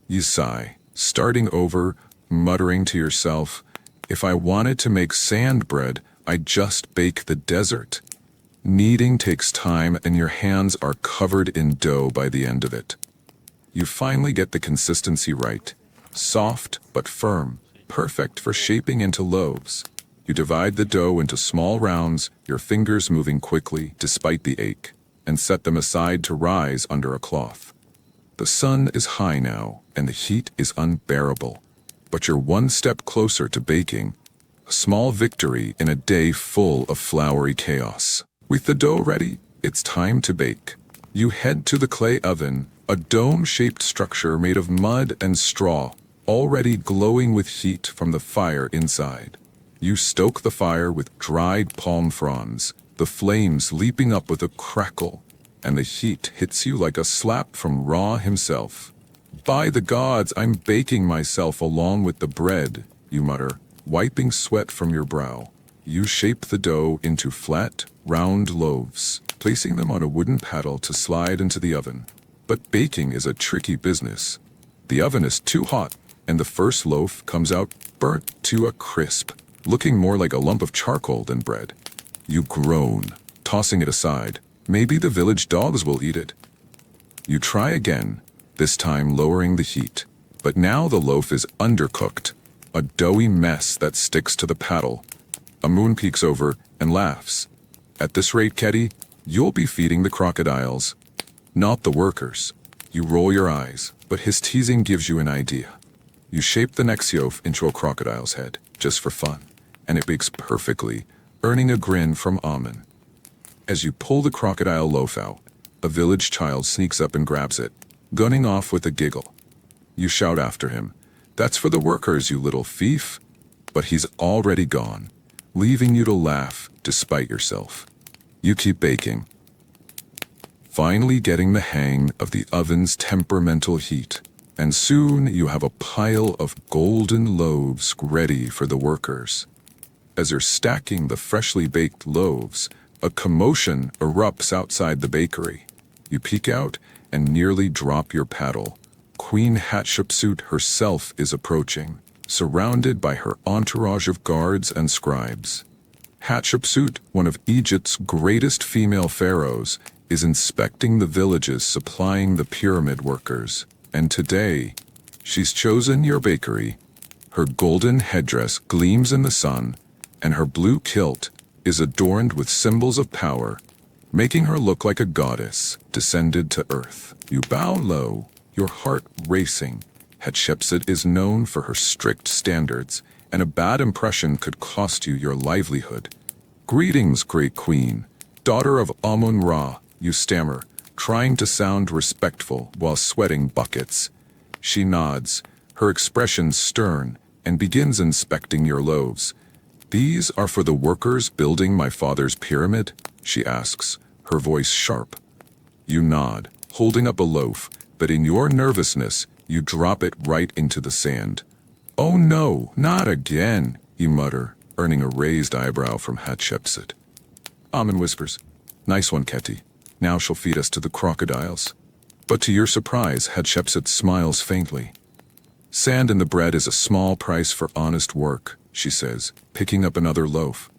[SPEAKER 1] You sigh, starting over, muttering to yourself, "If I wanted to make sand bread, I'd just bake the desert." Kneading takes time, and your hands are covered in dough by the end of it. You finally get the consistency right, soft but firm, perfect for shaping into loaves. You divide the dough into small rounds, your fingers moving quickly despite the ache, and set them aside to rise under a cloth. The sun is high now, and the heat is unbearable, but you're one step closer to baking, a small victory in a day full of floury chaos. With the dough ready, it's time to bake. You head to the clay oven, a dome-shaped structure made of mud and straw, already glowing with heat from the fire inside. You stoke the fire with dried palm fronds, the flames leaping up with a crackle, and the heat hits you like a slap from Ra himself. "By the gods, I'm baking myself along with the bread," you mutter, wiping sweat from your brow. You shape the dough into flat, round loaves, placing them on a wooden paddle to slide into the oven. But baking is a tricky business. The oven is too hot, and the first loaf comes out burnt to a crisp, looking more like a lump of charcoal than bread. You groan, tossing it aside. Maybe the village dogs will eat it. You try again, this time lowering the heat. But now the loaf is undercooked, a doughy mess that sticks to the paddle. A moon peeks over and laughs. "At this rate, Ketty, you'll be feeding the crocodiles, not the workers." You roll your eyes, but his teasing gives you an idea. You shape the next loaf into a crocodile's head, just for fun, and it bakes perfectly, earning a grin from Amun. As you pull the crocodile loaf out, a village child sneaks up and grabs it, gunning off with a giggle. You shout after him, "That's for the workers, you little thief." But he's already gone, leaving you to laugh despite yourself. You keep baking, finally getting the hang of the oven's temperamental heat, and soon you have a pile of golden loaves ready for the workers. As you're stacking the freshly baked loaves, a commotion erupts outside the bakery. You peek out and nearly drop your paddle. Queen Hatshepsut herself is approaching, surrounded by her entourage of guards and scribes. Hatshepsut, one of Egypt's greatest female pharaohs, is inspecting the villages supplying the pyramid workers. And today, she's chosen your bakery. Her golden headdress gleams in the sun, and her blue kilt is adorned with symbols of power, making her look like a goddess descended to earth. You bow low, your heart racing. Hatshepsut is known for her strict standards, and a bad impression could cost you your livelihood. "Greetings, great queen, daughter of Amun-Ra," you stammer, trying to sound respectful while sweating buckets. She nods, her expression stern, and begins inspecting your loaves. "These are for the workers building my father's pyramid?" she asks, her voice sharp. You nod, holding up a loaf, but in your nervousness, you drop it right into the sand. "Oh no, not again," you mutter, earning a raised eyebrow from Hatshepsut. Amun whispers, "Nice one, Keti. Now she'll feed us to the crocodiles." But to your surprise, Hatshepsut smiles faintly. "Sand in the bread is a small price for honest work," she says, picking up another loaf.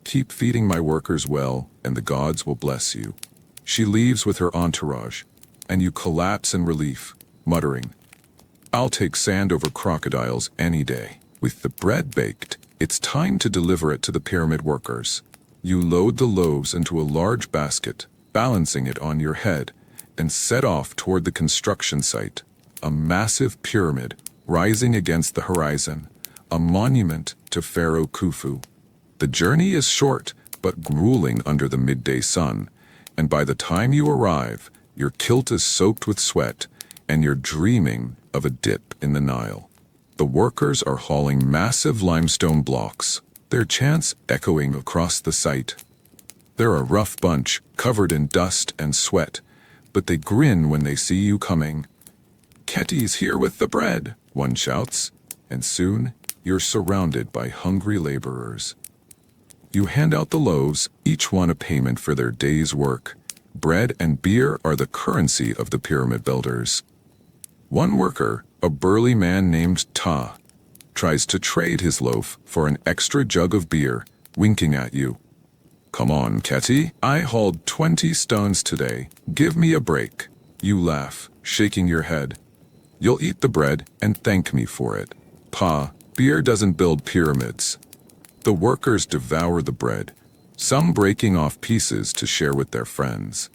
[SPEAKER 1] "Keep feeding my workers well, and the gods will bless you." She leaves with her entourage, and you collapse in relief, muttering, "I'll take sand over crocodiles any day." With the bread baked, it's time to deliver it to the pyramid workers. You load the loaves into a large basket, balancing it on your head, and set off toward the construction site, a massive pyramid rising against the horizon, a monument to Pharaoh Khufu. The journey is short, but grueling under the midday sun, and by the time you arrive, your kilt is soaked with sweat, and you're dreaming of a dip in the Nile. The workers are hauling massive limestone blocks, their chants echoing across the site. They're a rough bunch, covered in dust and sweat, but they grin when they see you coming. "Keti's here with the bread," one shouts, and soon you're surrounded by hungry laborers. You hand out the loaves, each one a payment for their day's work. Bread and beer are the currency of the pyramid builders. One worker, a burly man named Ta, tries to trade his loaf for an extra jug of beer, winking at you. "Come on, Keti, I hauled 20 stones today. Give me a break." You laugh, shaking your head. "You'll eat the bread and thank me for it." "Pa, beer doesn't build pyramids." The workers devour the bread, some breaking off pieces to share with their friends.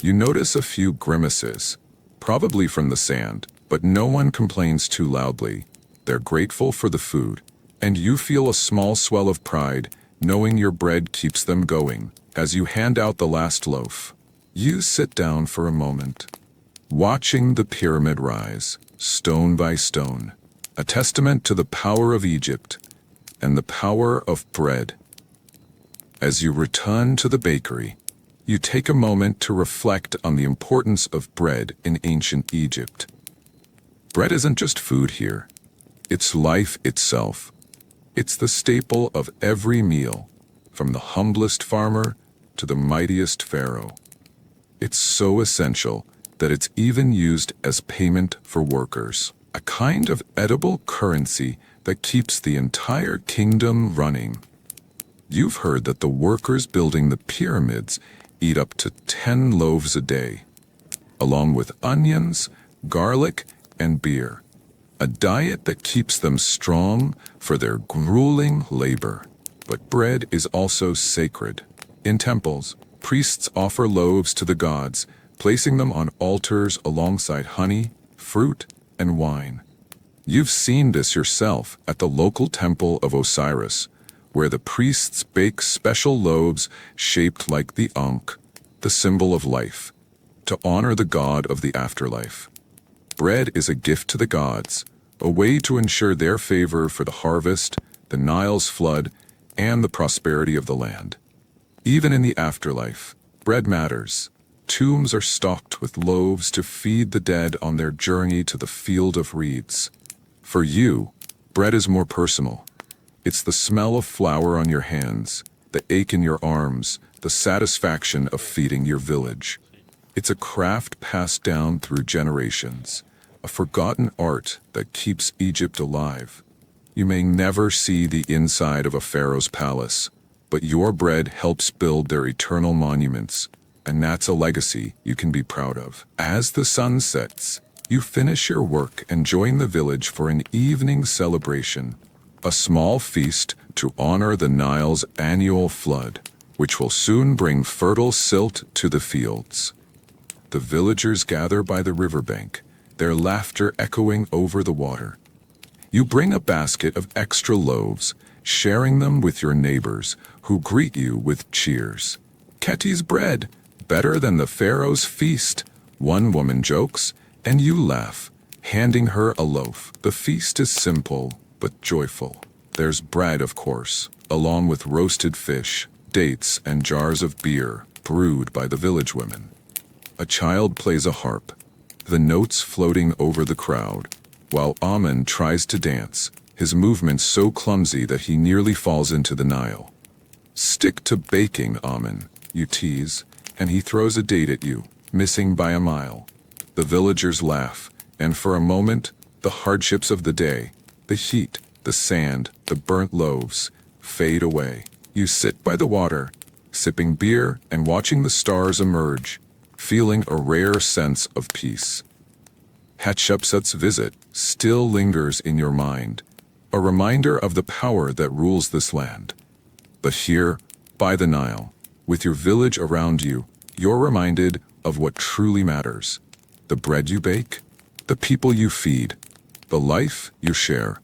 [SPEAKER 1] You notice a few grimaces, probably from the sand, but no one complains too loudly. They're grateful for the food, and you feel a small swell of pride, knowing your bread keeps them going. As you hand out the last loaf, you sit down for a moment, watching the pyramid rise, stone by stone, a testament to the power of Egypt and the power of bread. As you return to the bakery, you take a moment to reflect on the importance of bread in ancient Egypt. Bread isn't just food here. It's life itself. It's the staple of every meal, from the humblest farmer to the mightiest pharaoh. It's so essential that it's even used as payment for workers, a kind of edible currency that keeps the entire kingdom running. You've heard that the workers building the pyramids eat up to 10 loaves a day, along with onions, garlic, and beer, a diet that keeps them strong for their grueling labor. But bread is also sacred. In temples, priests offer loaves to the gods, placing them on altars alongside honey, fruit, and wine. You've seen this yourself at the local temple of Osiris, where the priests bake special loaves shaped like the Ankh, the symbol of life, to honor the god of the afterlife. Bread is a gift to the gods, a way to ensure their favor for the harvest, the Nile's flood, and the prosperity of the land. Even in the afterlife, bread matters. Tombs are stocked with loaves to feed the dead on their journey to the field of reeds. For you, bread is more personal. It's the smell of flour on your hands, the ache in your arms, the satisfaction of feeding your village. It's a craft passed down through generations, a forgotten art that keeps Egypt alive. You may never see the inside of a pharaoh's palace, but your bread helps build their eternal monuments, and that's a legacy you can be proud of. As the sun sets, you finish your work and join the village for an evening celebration, a small feast to honor the Nile's annual flood, which will soon bring fertile silt to the fields. The villagers gather by the riverbank, their laughter echoing over the water. You bring a basket of extra loaves, sharing them with your neighbors, who greet you with cheers. "Keti's bread, better than the pharaoh's feast," one woman jokes, and you laugh, handing her a loaf. The feast is simple, but joyful. There's bread, of course, along with roasted fish, dates, and jars of beer, brewed by the village women. A child plays a harp, the notes floating over the crowd, while Amun tries to dance, his movements so clumsy that he nearly falls into the Nile. "Stick to baking, Amun," you tease, and he throws a date at you, missing by a mile. The villagers laugh, and for a moment, the hardships of the day, the heat, the sand, the burnt loaves, fade away. You sit by the water, sipping beer and watching the stars emerge, feeling a rare sense of peace. Hatshepsut's visit still lingers in your mind, a reminder of the power that rules this land. But here, by the Nile, with your village around you, you're reminded of what truly matters: the bread you bake, the people you feed, the life you share.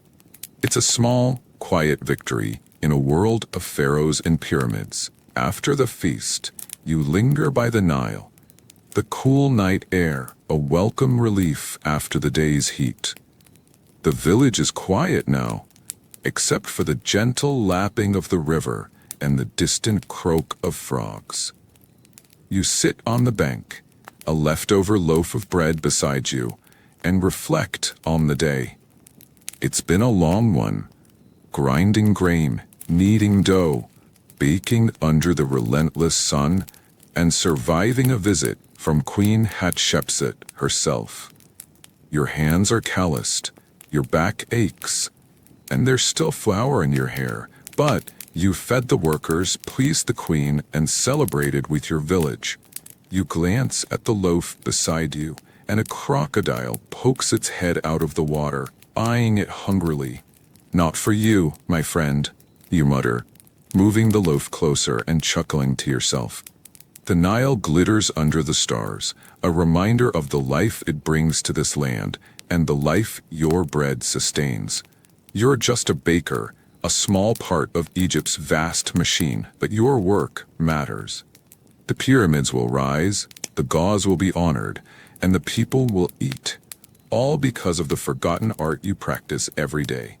[SPEAKER 1] It's a small, quiet victory in a world of pharaohs and pyramids. After the feast, you linger by the Nile, the cool night air, a welcome relief after the day's heat. The village is quiet now, except for the gentle lapping of the river and the distant croak of frogs. You sit on the bank, a leftover loaf of bread beside you, and reflect on the day. It's been a long one, grinding grain, kneading dough, baking under the relentless sun, and surviving a visit from Queen Hatshepsut herself. Your hands are calloused, your back aches, and there's still flour in your hair, but you fed the workers, pleased the queen, and celebrated with your village. You glance at the loaf beside you, and a crocodile pokes its head out of the water, eyeing it hungrily. "Not for you, my friend," you mutter, moving the loaf closer and chuckling to yourself. The Nile glitters under the stars, a reminder of the life it brings to this land and the life your bread sustains. You're just a baker, a small part of Egypt's vast machine, but your work matters. The pyramids will rise, the gods will be honored, and the people will eat, all because of the forgotten art you practice every day.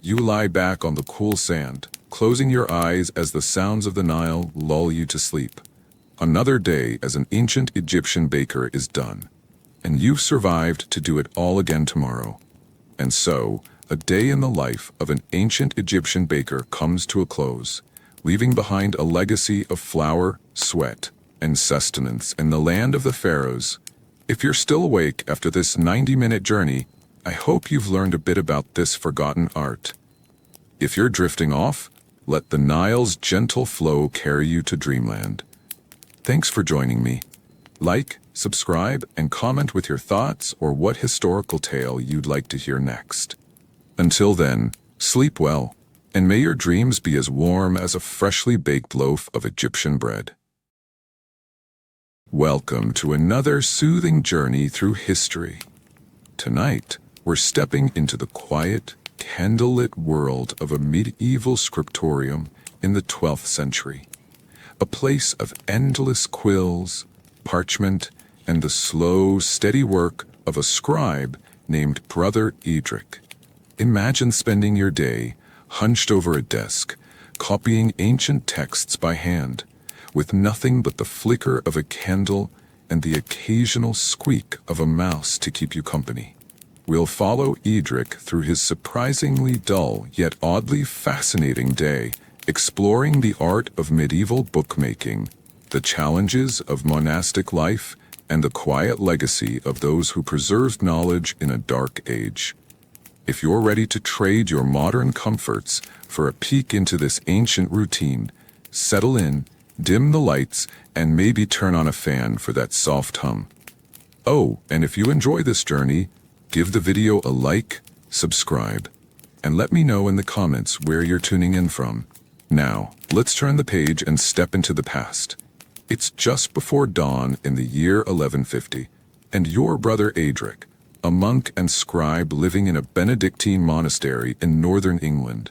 [SPEAKER 1] You lie back on the cool sand, closing your eyes as the sounds of the Nile lull you to sleep. Another day as an ancient Egyptian baker is done, and you've survived to do it all again tomorrow. And so, a day in the life of an ancient Egyptian baker comes to a close, leaving behind a legacy of flour, sweat, and sustenance in the land of the pharaohs. If you're still awake after this 90-minute journey, I hope you've learned a bit about this forgotten art. If you're drifting off, let the Nile's gentle flow carry you to dreamland. Thanks for joining me. Like, subscribe, and comment with your thoughts or what historical tale you'd like to hear next. Until then, sleep well, and may your dreams be as warm as a freshly baked loaf of Egyptian bread. Welcome to another soothing journey through history. Tonight, we're stepping into the quiet, candlelit world of a medieval scriptorium in the 12th century. A place of endless quills, parchment, and the slow, steady work of a scribe named Brother Edric. Imagine spending your day hunched over a desk, copying ancient texts by hand, with nothing but the flicker of a candle and the occasional squeak of a mouse to keep you company. We'll follow Edric through his surprisingly dull yet oddly fascinating day, exploring the art of medieval bookmaking, the challenges of monastic life, and the quiet legacy of those who preserved knowledge in a dark age. If you're ready to trade your modern comforts for a peek into this ancient routine, settle in, dim the lights, and maybe turn on a fan for that soft hum. Oh, and if you enjoy this journey, give the video a like, subscribe, and let me know in the comments where you're tuning in from. Now, let's turn the page and step into the past. It's just before dawn in the year 1150, and your brother Edric, a monk and scribe living in a Benedictine monastery in northern England.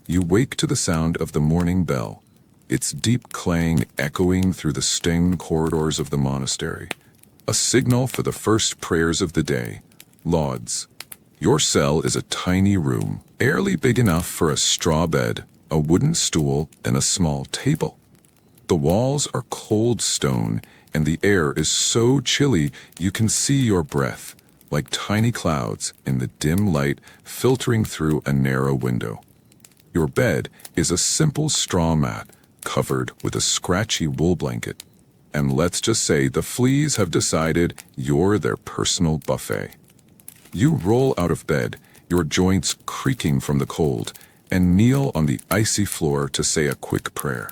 [SPEAKER 1] You wake to the sound of the morning bell, its deep clang echoing through the stone corridors of the monastery, a signal for the first prayers of the day. Lauds. Your cell is a tiny room, barely big enough for a straw bed, a wooden stool, and a small table. The walls are cold stone, and the air is so chilly you can see your breath, like tiny clouds in the dim light filtering through a narrow window. Your bed is a simple straw mat covered with a scratchy wool blanket. And let's just say the fleas have decided you're their personal buffet. You roll out of bed, your joints creaking from the cold, and kneel on the icy floor to say a quick prayer.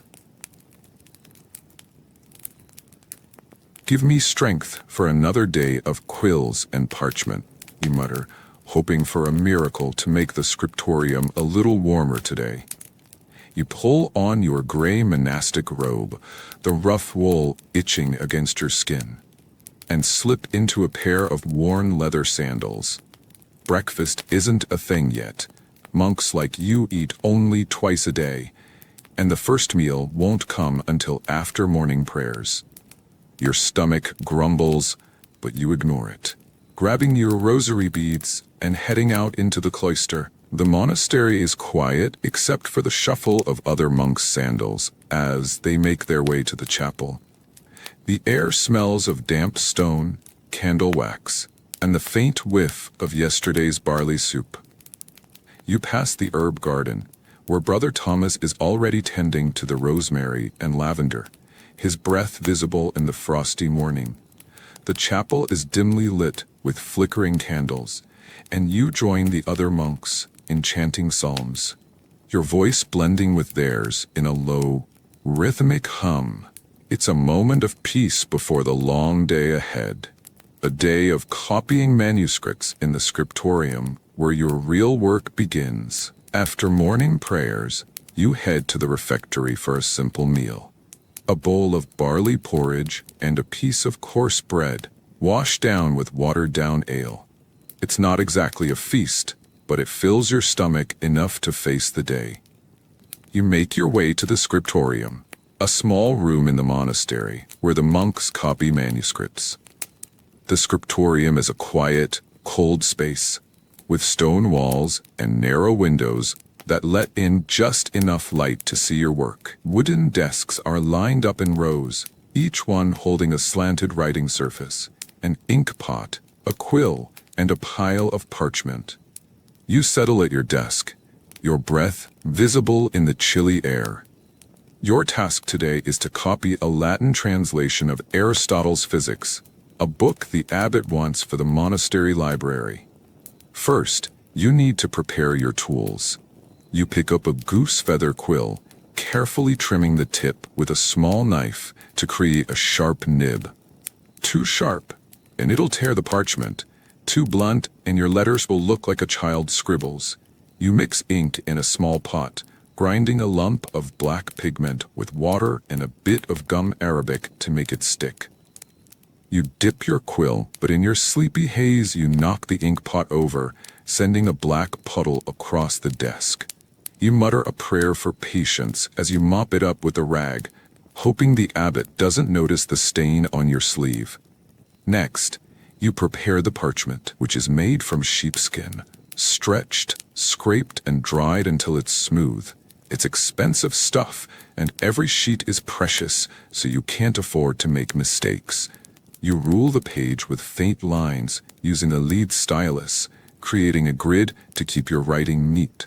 [SPEAKER 1] "Give me strength for another day of quills and parchment," you mutter, hoping for a miracle to make the scriptorium a little warmer today. You pull on your gray monastic robe, the rough wool itching against your skin, and slip into a pair of worn leather sandals. Breakfast isn't a thing yet. Monks like you eat only twice a day, and the first meal won't come until after morning prayers. Your stomach grumbles, but you ignore it. Grabbing your rosary beads and heading out into the cloister. The monastery is quiet except for the shuffle of other monks' sandals as they make their way to the chapel. The air smells of damp stone, candle wax, and the faint whiff of yesterday's barley soup. You pass the herb garden, where Brother Thomas is already tending to the rosemary and lavender, his breath visible in the frosty morning. The chapel is dimly lit with flickering candles, and you join the other monks in chanting psalms, your voice blending with theirs in a low, rhythmic hum. It's a moment of peace before the long day ahead, a day of copying manuscripts in the scriptorium where your real work begins. After morning prayers, you head to the refectory for a simple meal. A bowl of barley porridge and a piece of coarse bread, washed down with watered-down ale. It's not exactly a feast, but it fills your stomach enough to face the day. You make your way to the scriptorium, a small room in the monastery where the monks copy manuscripts. The scriptorium is a quiet, cold space, with stone walls and narrow windows that let in just enough light to see your work. Wooden desks are lined up in rows, each one holding a slanted writing surface, an ink pot, a quill, and a pile of parchment. You settle at your desk, your breath visible in the chilly air. Your task today is to copy a Latin translation of Aristotle's Physics, a book the abbot wants for the monastery library. First, you need to prepare your tools. You pick up a goose feather quill, carefully trimming the tip with a small knife to create a sharp nib. Too sharp, and it'll tear the parchment. Too blunt, and your letters will look like a child scribbles. You mix ink in a small pot, grinding a lump of black pigment with water and a bit of gum arabic to make it stick. You dip your quill, but in your sleepy haze you knock the ink pot over, sending a black puddle across the desk. You mutter a prayer for patience as you mop it up with a rag, hoping the abbot doesn't notice the stain on your sleeve. Next, you prepare the parchment, which is made from sheepskin, stretched, scraped, and dried until it's smooth. It's expensive stuff, and every sheet is precious, so you can't afford to make mistakes. You rule the page with faint lines using a lead stylus, creating a grid to keep your writing neat.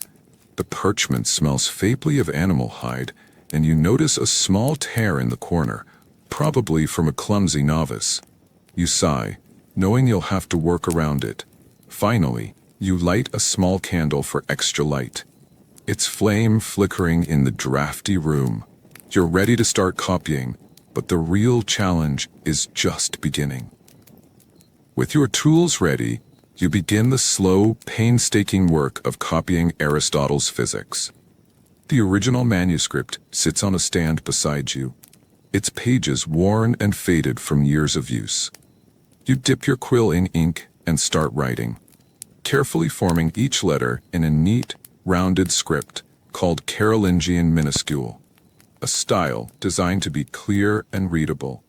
[SPEAKER 1] The parchment smells faintly of animal hide, and you notice a small tear in the corner, probably from a clumsy novice. You sigh, knowing you'll have to work around it. Finally, you light a small candle for extra light. Its flame flickering in the drafty room. You're ready to start copying, but the real challenge is just beginning. With your tools ready, you begin the slow, painstaking work of copying Aristotle's Physics. The original manuscript sits on a stand beside you, its pages worn and faded from years of use. You dip your quill in ink and start writing, carefully forming each letter in a neat, rounded script called Carolingian minuscule, a style designed to be clear and readable.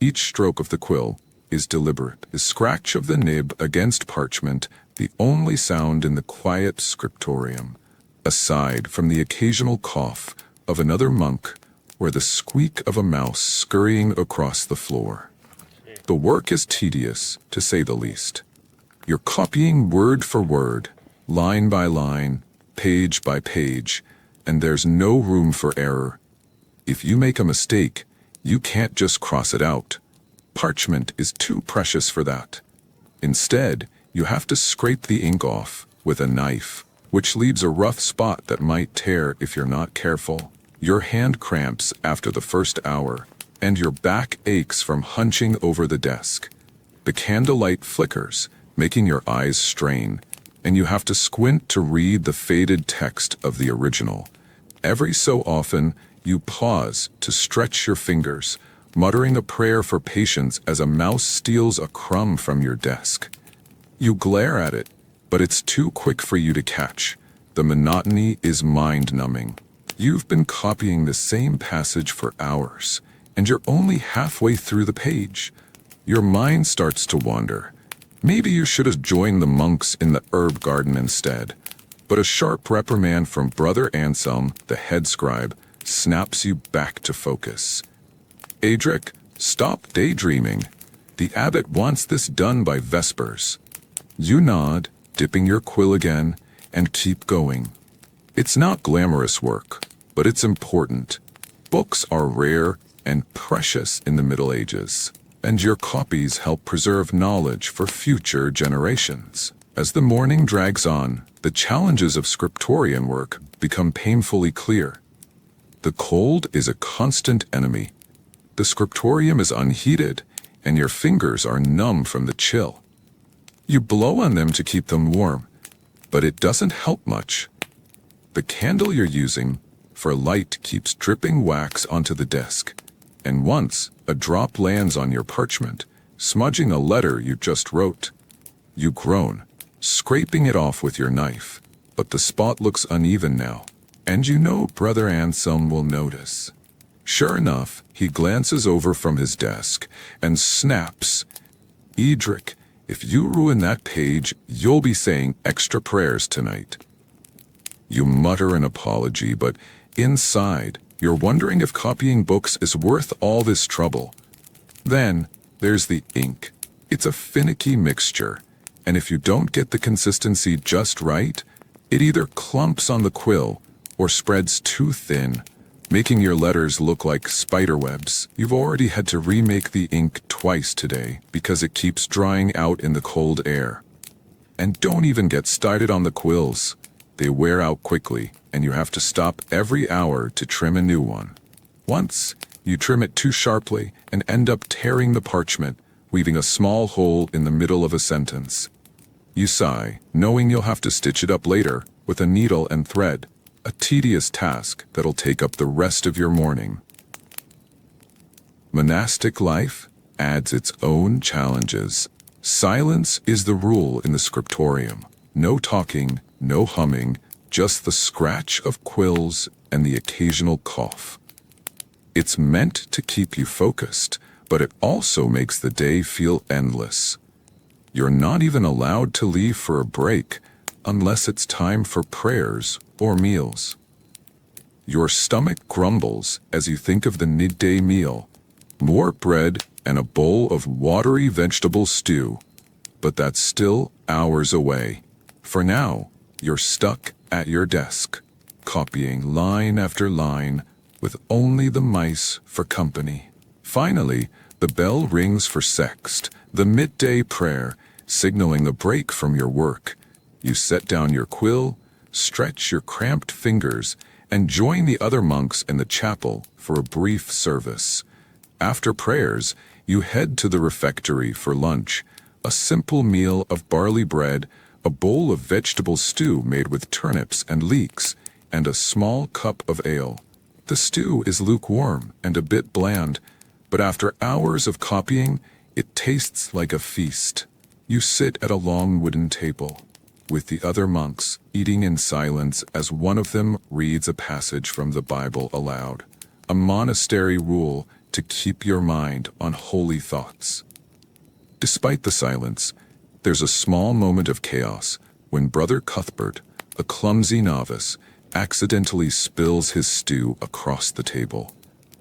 [SPEAKER 1] Each stroke of the quill is deliberate, the scratch of the nib against parchment, the only sound in the quiet scriptorium, aside from the occasional cough of another monk or the squeak of a mouse scurrying across the floor. The work is tedious, to say the least. You're copying word for word, line by line, page by page, and there's no room for error. If you make a mistake, you can't just cross it out. Parchment is too precious for that. Instead, you have to scrape the ink off with a knife, which leaves a rough spot that might tear if you're not careful. Your hand cramps after the first hour, and your back aches from hunching over the desk. The candlelight flickers, making your eyes strain, and you have to squint to read the faded text of the original. Every so often, you pause to stretch your fingers, muttering a prayer for patience as a mouse steals a crumb from your desk. You glare at it, but it's too quick for you to catch. The monotony is mind-numbing. You've been copying the same passage for hours, and you're only halfway through the page. Your mind starts to wander. Maybe you should have joined the monks in the herb garden instead. But a sharp reprimand from Brother Anselm, the head scribe, snaps you back to focus. Adric, stop daydreaming. The abbot wants this done by Vespers. You nod, dipping your quill again, and keep going. It's not glamorous work, but it's important. Books are rare and precious in the Middle Ages, and your copies help preserve knowledge for future generations. As the morning drags on, the challenges of scriptorian work become painfully clear. The cold is a constant enemy. The scriptorium is unheated, and your fingers are numb from the chill. You blow on them to keep them warm, but it doesn't help much. The candle you're using for light keeps dripping wax onto the desk, and once a drop lands on your parchment, smudging a letter you just wrote. You groan, scraping it off with your knife, but the spot looks uneven now, and you know Brother Anselm will notice. Sure enough, he glances over from his desk and snaps, "Edric, if you ruin that page, you'll be saying extra prayers tonight." You mutter an apology, but inside, you're wondering if copying books is worth all this trouble. Then, there's the ink. It's a finicky mixture, and if you don't get the consistency just right, it either clumps on the quill or spreads too thin, making your letters look like spiderwebs. You've already had to remake the ink twice today because it keeps drying out in the cold air. And don't even get started on the quills. They wear out quickly, and you have to stop every hour to trim a new one. Once, you trim it too sharply and end up tearing the parchment, leaving a small hole in the middle of a sentence. You sigh, knowing you'll have to stitch it up later with a needle and thread, a tedious task that'll take up the rest of your morning. Monastic life adds its own challenges. Silence is the rule in the scriptorium. No talking, no humming, just the scratch of quills and the occasional cough. It's meant to keep you focused, but it also makes the day feel endless. You're not even allowed to leave for a break unless it's time for prayers or meals. Your stomach grumbles as you think of the midday meal, more bread and a bowl of watery vegetable stew, but that's still hours away. For now, you're stuck at your desk, copying line after line with only the mice for company. Finally, the bell rings for sext, the midday prayer, signaling a break from your work. You set down your quill, stretch your cramped fingers, and join the other monks in the chapel for a brief service. After prayers, you head to the refectory for lunch, a simple meal of barley bread, a bowl of vegetable stew made with turnips and leeks, and a small cup of ale. The stew is lukewarm and a bit bland, but after hours of copying, it tastes like a feast. You sit at a long wooden table, with the other monks eating in silence as one of them reads a passage from the Bible aloud, a monastery rule to keep your mind on holy thoughts. Despite the silence, there's a small moment of chaos when Brother Cuthbert, a clumsy novice, accidentally spills his stew across the table.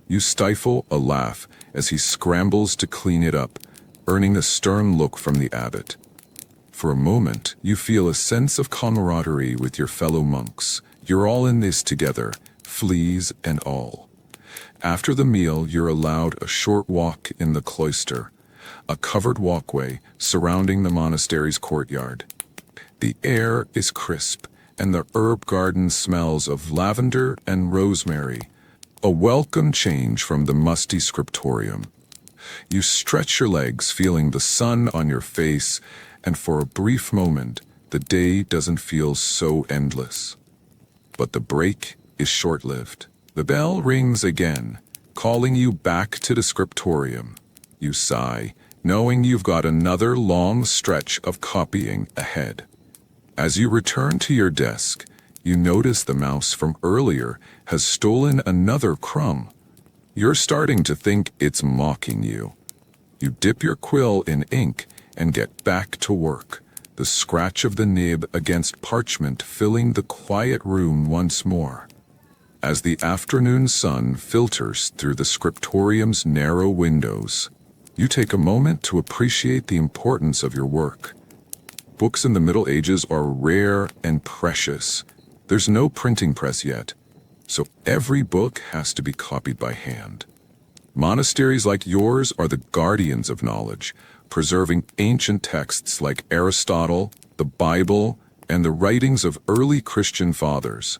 [SPEAKER 1] You stifle a laugh as he scrambles to clean it up, earning a stern look from the abbot. For a moment, you feel a sense of camaraderie with your fellow monks. You're all in this together, fleas and all. After the meal, you're allowed a short walk in the cloister, a covered walkway surrounding the monastery's courtyard. The air is crisp, and the herb garden smells of lavender and rosemary, a welcome change from the musty scriptorium. You stretch your legs, feeling the sun on your face, and for a brief moment, the day doesn't feel so endless. But the break is short-lived. The bell rings again, calling you back to the scriptorium. You sigh, knowing you've got another long stretch of copying ahead. As you return to your desk, you notice the mouse from earlier has stolen another crumb. You're starting to think it's mocking you. You dip your quill in ink and get back to work, the scratch of the nib against parchment filling the quiet room once more. As the afternoon sun filters through the scriptorium's narrow windows, you take a moment to appreciate the importance of your work. Books in the Middle Ages are rare and precious. There's no printing press yet, so every book has to be copied by hand. Monasteries like yours are the guardians of knowledge, preserving ancient texts like Aristotle, the Bible, and the writings of early Christian fathers.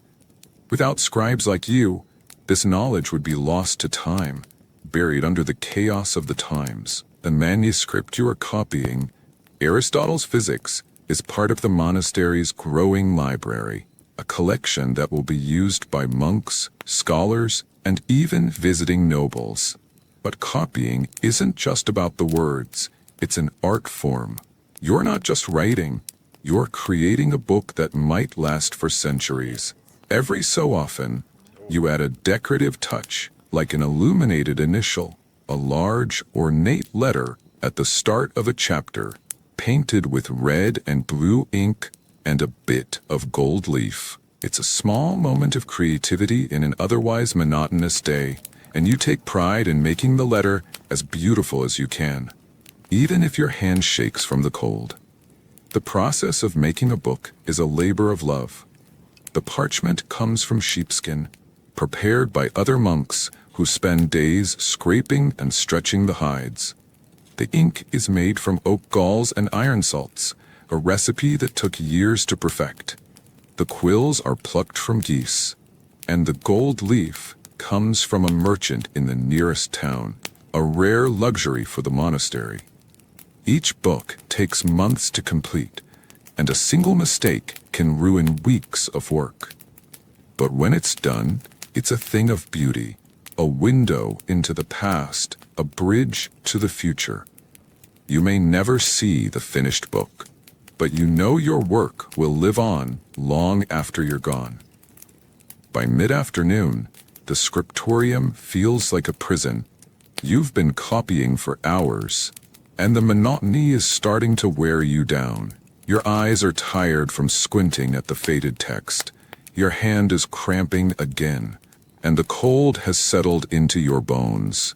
[SPEAKER 1] Without scribes like you, this knowledge would be lost to time, buried under the chaos of the times. The manuscript you are copying, Aristotle's Physics, is part of the monastery's growing library, a collection that will be used by monks, scholars, and even visiting nobles. But copying isn't just about the words, it's an art form. You're not just writing, you're creating a book that might last for centuries. Every so often, you add a decorative touch, like an illuminated initial, a large, ornate letter at the start of a chapter, painted with red and blue ink and a bit of gold leaf. It's a small moment of creativity in an otherwise monotonous day, and you take pride in making the letter as beautiful as you can, even if your hand shakes from the cold. The process of making a book is a labor of love. The parchment comes from sheepskin, prepared by other monks who spend days scraping and stretching the hides. The ink is made from oak galls and iron salts, a recipe that took years to perfect. The quills are plucked from geese, and the gold leaf comes from a merchant in the nearest town, a rare luxury for the monastery. Each book takes months to complete, and a single mistake can ruin weeks of work. But when it's done, it's a thing of beauty, a window into the past, a bridge to the future. You may never see the finished book, but you know your work will live on long after you're gone. By mid-afternoon, the scriptorium feels like a prison. You've been copying for hours, and the monotony is starting to wear you down. Your eyes are tired from squinting at the faded text. Your hand is cramping again, and the cold has settled into your bones.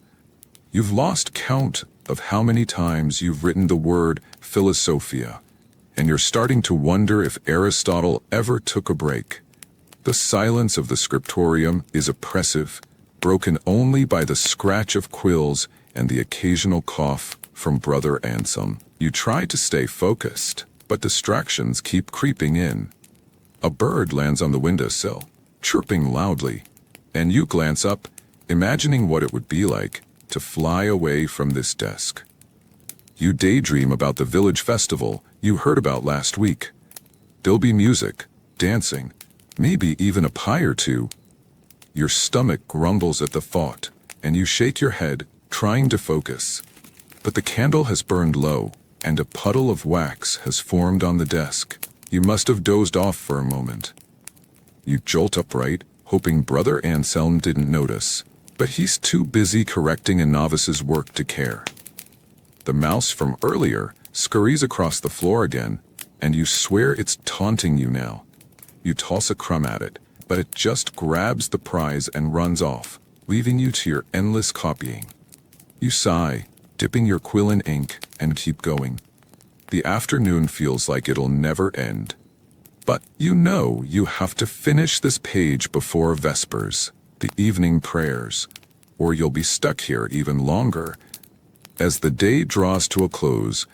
[SPEAKER 1] You've lost count of how many times you've written the word philosophia, and you're starting to wonder if Aristotle ever took a break. The silence of the scriptorium is oppressive, broken only by the scratch of quills and the occasional cough from Brother Anselm. You try to stay focused, but distractions keep creeping in. A bird lands on the windowsill, chirping loudly, and you glance up, imagining what it would be like to fly away from this desk. You daydream about the village festival you heard about last week. There'll be music, dancing, maybe even a pie or two. Your stomach grumbles at the thought, and you shake your head, trying to focus. But the candle has burned low, and a puddle of wax has formed on the desk. You must have dozed off for a moment. You jolt upright, hoping Brother Anselm didn't notice, but he's too busy correcting a novice's work to care. The mouse from earlier scurries across the floor again, and you swear it's taunting you now. You toss a crumb at it, but it just grabs the prize and runs off, leaving you to your endless copying. You sigh, dipping your quill in ink, and keep going. The afternoon feels like it'll never end. But you know you have to finish this page before Vespers, the evening prayers, or you'll be stuck here even longer. As the day draws to a close,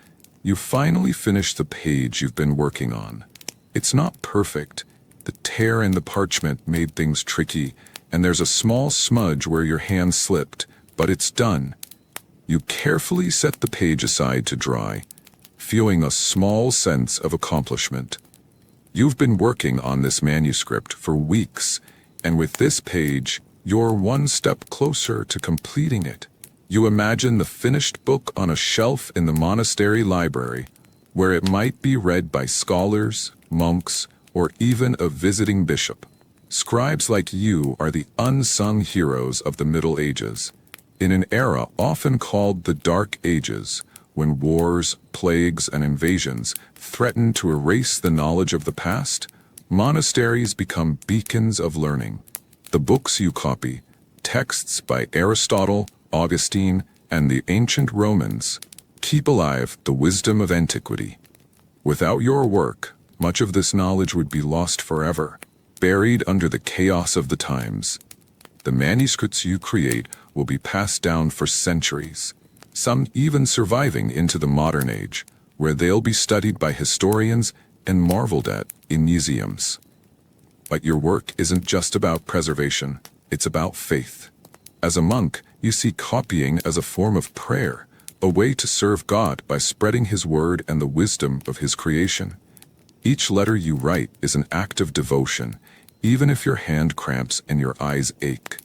[SPEAKER 1] you finally finish the page you've been working on. It's not perfect. The tear in the parchment made things tricky, and there's a small smudge where your hand slipped, but it's done. You carefully set the page aside to dry, feeling a small sense of accomplishment. You've been working on this manuscript for weeks, and with this page, you're one step closer to completing it. You imagine the finished book on a shelf in the monastery library, where it might be read by scholars, monks, or even a visiting bishop. Scribes like you are the unsung heroes of the Middle Ages, in an era often called the Dark Ages, when wars, plagues, and invasions threaten to erase the knowledge of the past. Monasteries become beacons of learning. The books you copy, texts by Aristotle, Augustine, and the ancient Romans, keep alive the wisdom of antiquity. Without your work, much of this knowledge would be lost forever, buried under the chaos of the times. The manuscripts you create will be passed down for centuries, some even surviving into the modern age, where they'll be studied by historians and marveled at in museums. But your work isn't just about preservation, it's about faith. As a monk, you see copying as a form of prayer, a way to serve God by spreading His word and the wisdom of His creation. Each letter you write is an act of devotion, even if your hand cramps and your eyes ache.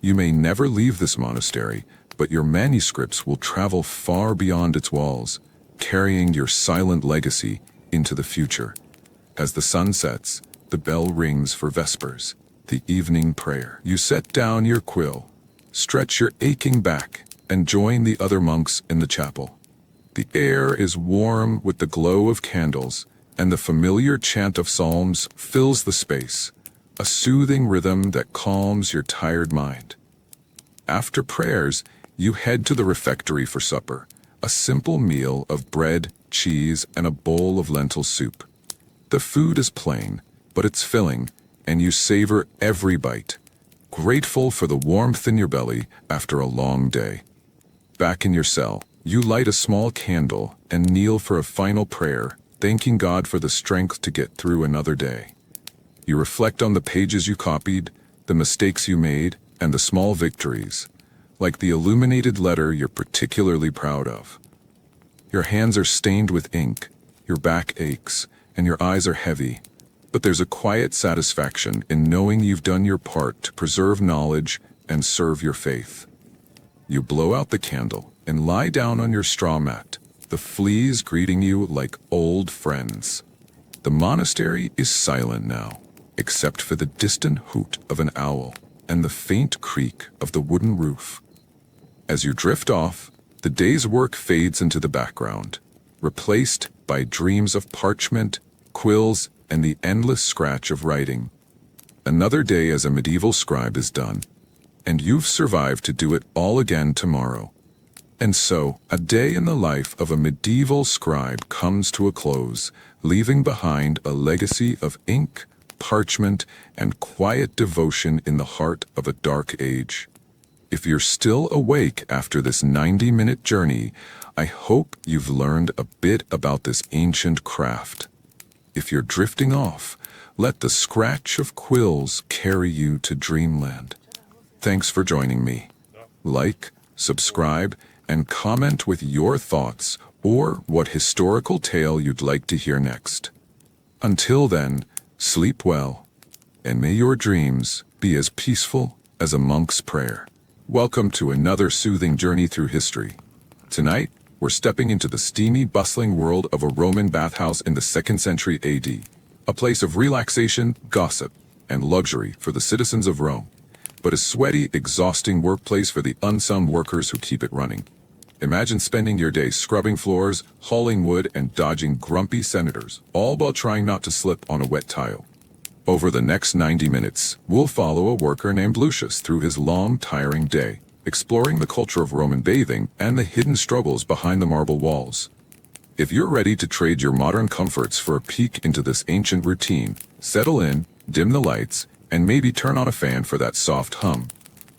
[SPEAKER 1] You may never leave this monastery, but your manuscripts will travel far beyond its walls, carrying your silent legacy into the future. As the sun sets, the bell rings for Vespers, the evening prayer. You set down your quill, stretch your aching back, and join the other monks in the chapel. The air is warm with the glow of candles, and the familiar chant of psalms fills the space, a soothing rhythm that calms your tired mind. After prayers, you head to the refectory for supper, a simple meal of bread, cheese, and a bowl of lentil soup. The food is plain, but it's filling, and you savor every bite, grateful for the warmth in your belly after a long day. Back in your cell, you light a small candle and kneel for a final prayer, thanking God for the strength to get through another day. You reflect on the pages you copied, the mistakes you made, and the small victories, like the illuminated letter you're particularly proud of. Your hands are stained with ink, your back aches, and your eyes are heavy, but there's a quiet satisfaction in knowing you've done your part to preserve knowledge and serve your faith. You blow out the candle and lie down on your straw mat, the fleas greeting you like old friends. The monastery is silent now, except for the distant hoot of an owl and the faint creak of the wooden roof. As you drift off, the day's work fades into the background, replaced by dreams of parchment, quills, and the endless scratch of writing. Another day as a medieval scribe is done, and you've survived to do it all again tomorrow. And so, a day in the life of a medieval scribe comes to a close, leaving behind a legacy of ink, parchment, and quiet devotion in the heart of a dark age. If you're still awake after this 90-minute journey, I hope you've learned a bit about this ancient craft. If you're drifting off, let the scratch of quills carry you to dreamland. Thanks for joining me. Like, subscribe, and comment with your thoughts or what historical tale you'd like to hear next. Until then, sleep well, and may your dreams be as peaceful as a monk's prayer. Welcome to another soothing journey through history. Tonight, we're stepping into the steamy, bustling world of a Roman bathhouse in the 2nd century AD, a place of relaxation, gossip, and luxury for the citizens of Rome, but a sweaty, exhausting workplace for the unsung workers who keep it running. Imagine spending your day scrubbing floors, hauling wood, and dodging grumpy senators, all while trying not to slip on a wet tile. Over the next 90 minutes, we'll follow a worker named Lucius through his long, tiring day, exploring the culture of Roman bathing and the hidden struggles behind the marble walls. If you're ready to trade your modern comforts for a peek into this ancient routine, settle in, dim the lights, and maybe turn on a fan for that soft hum.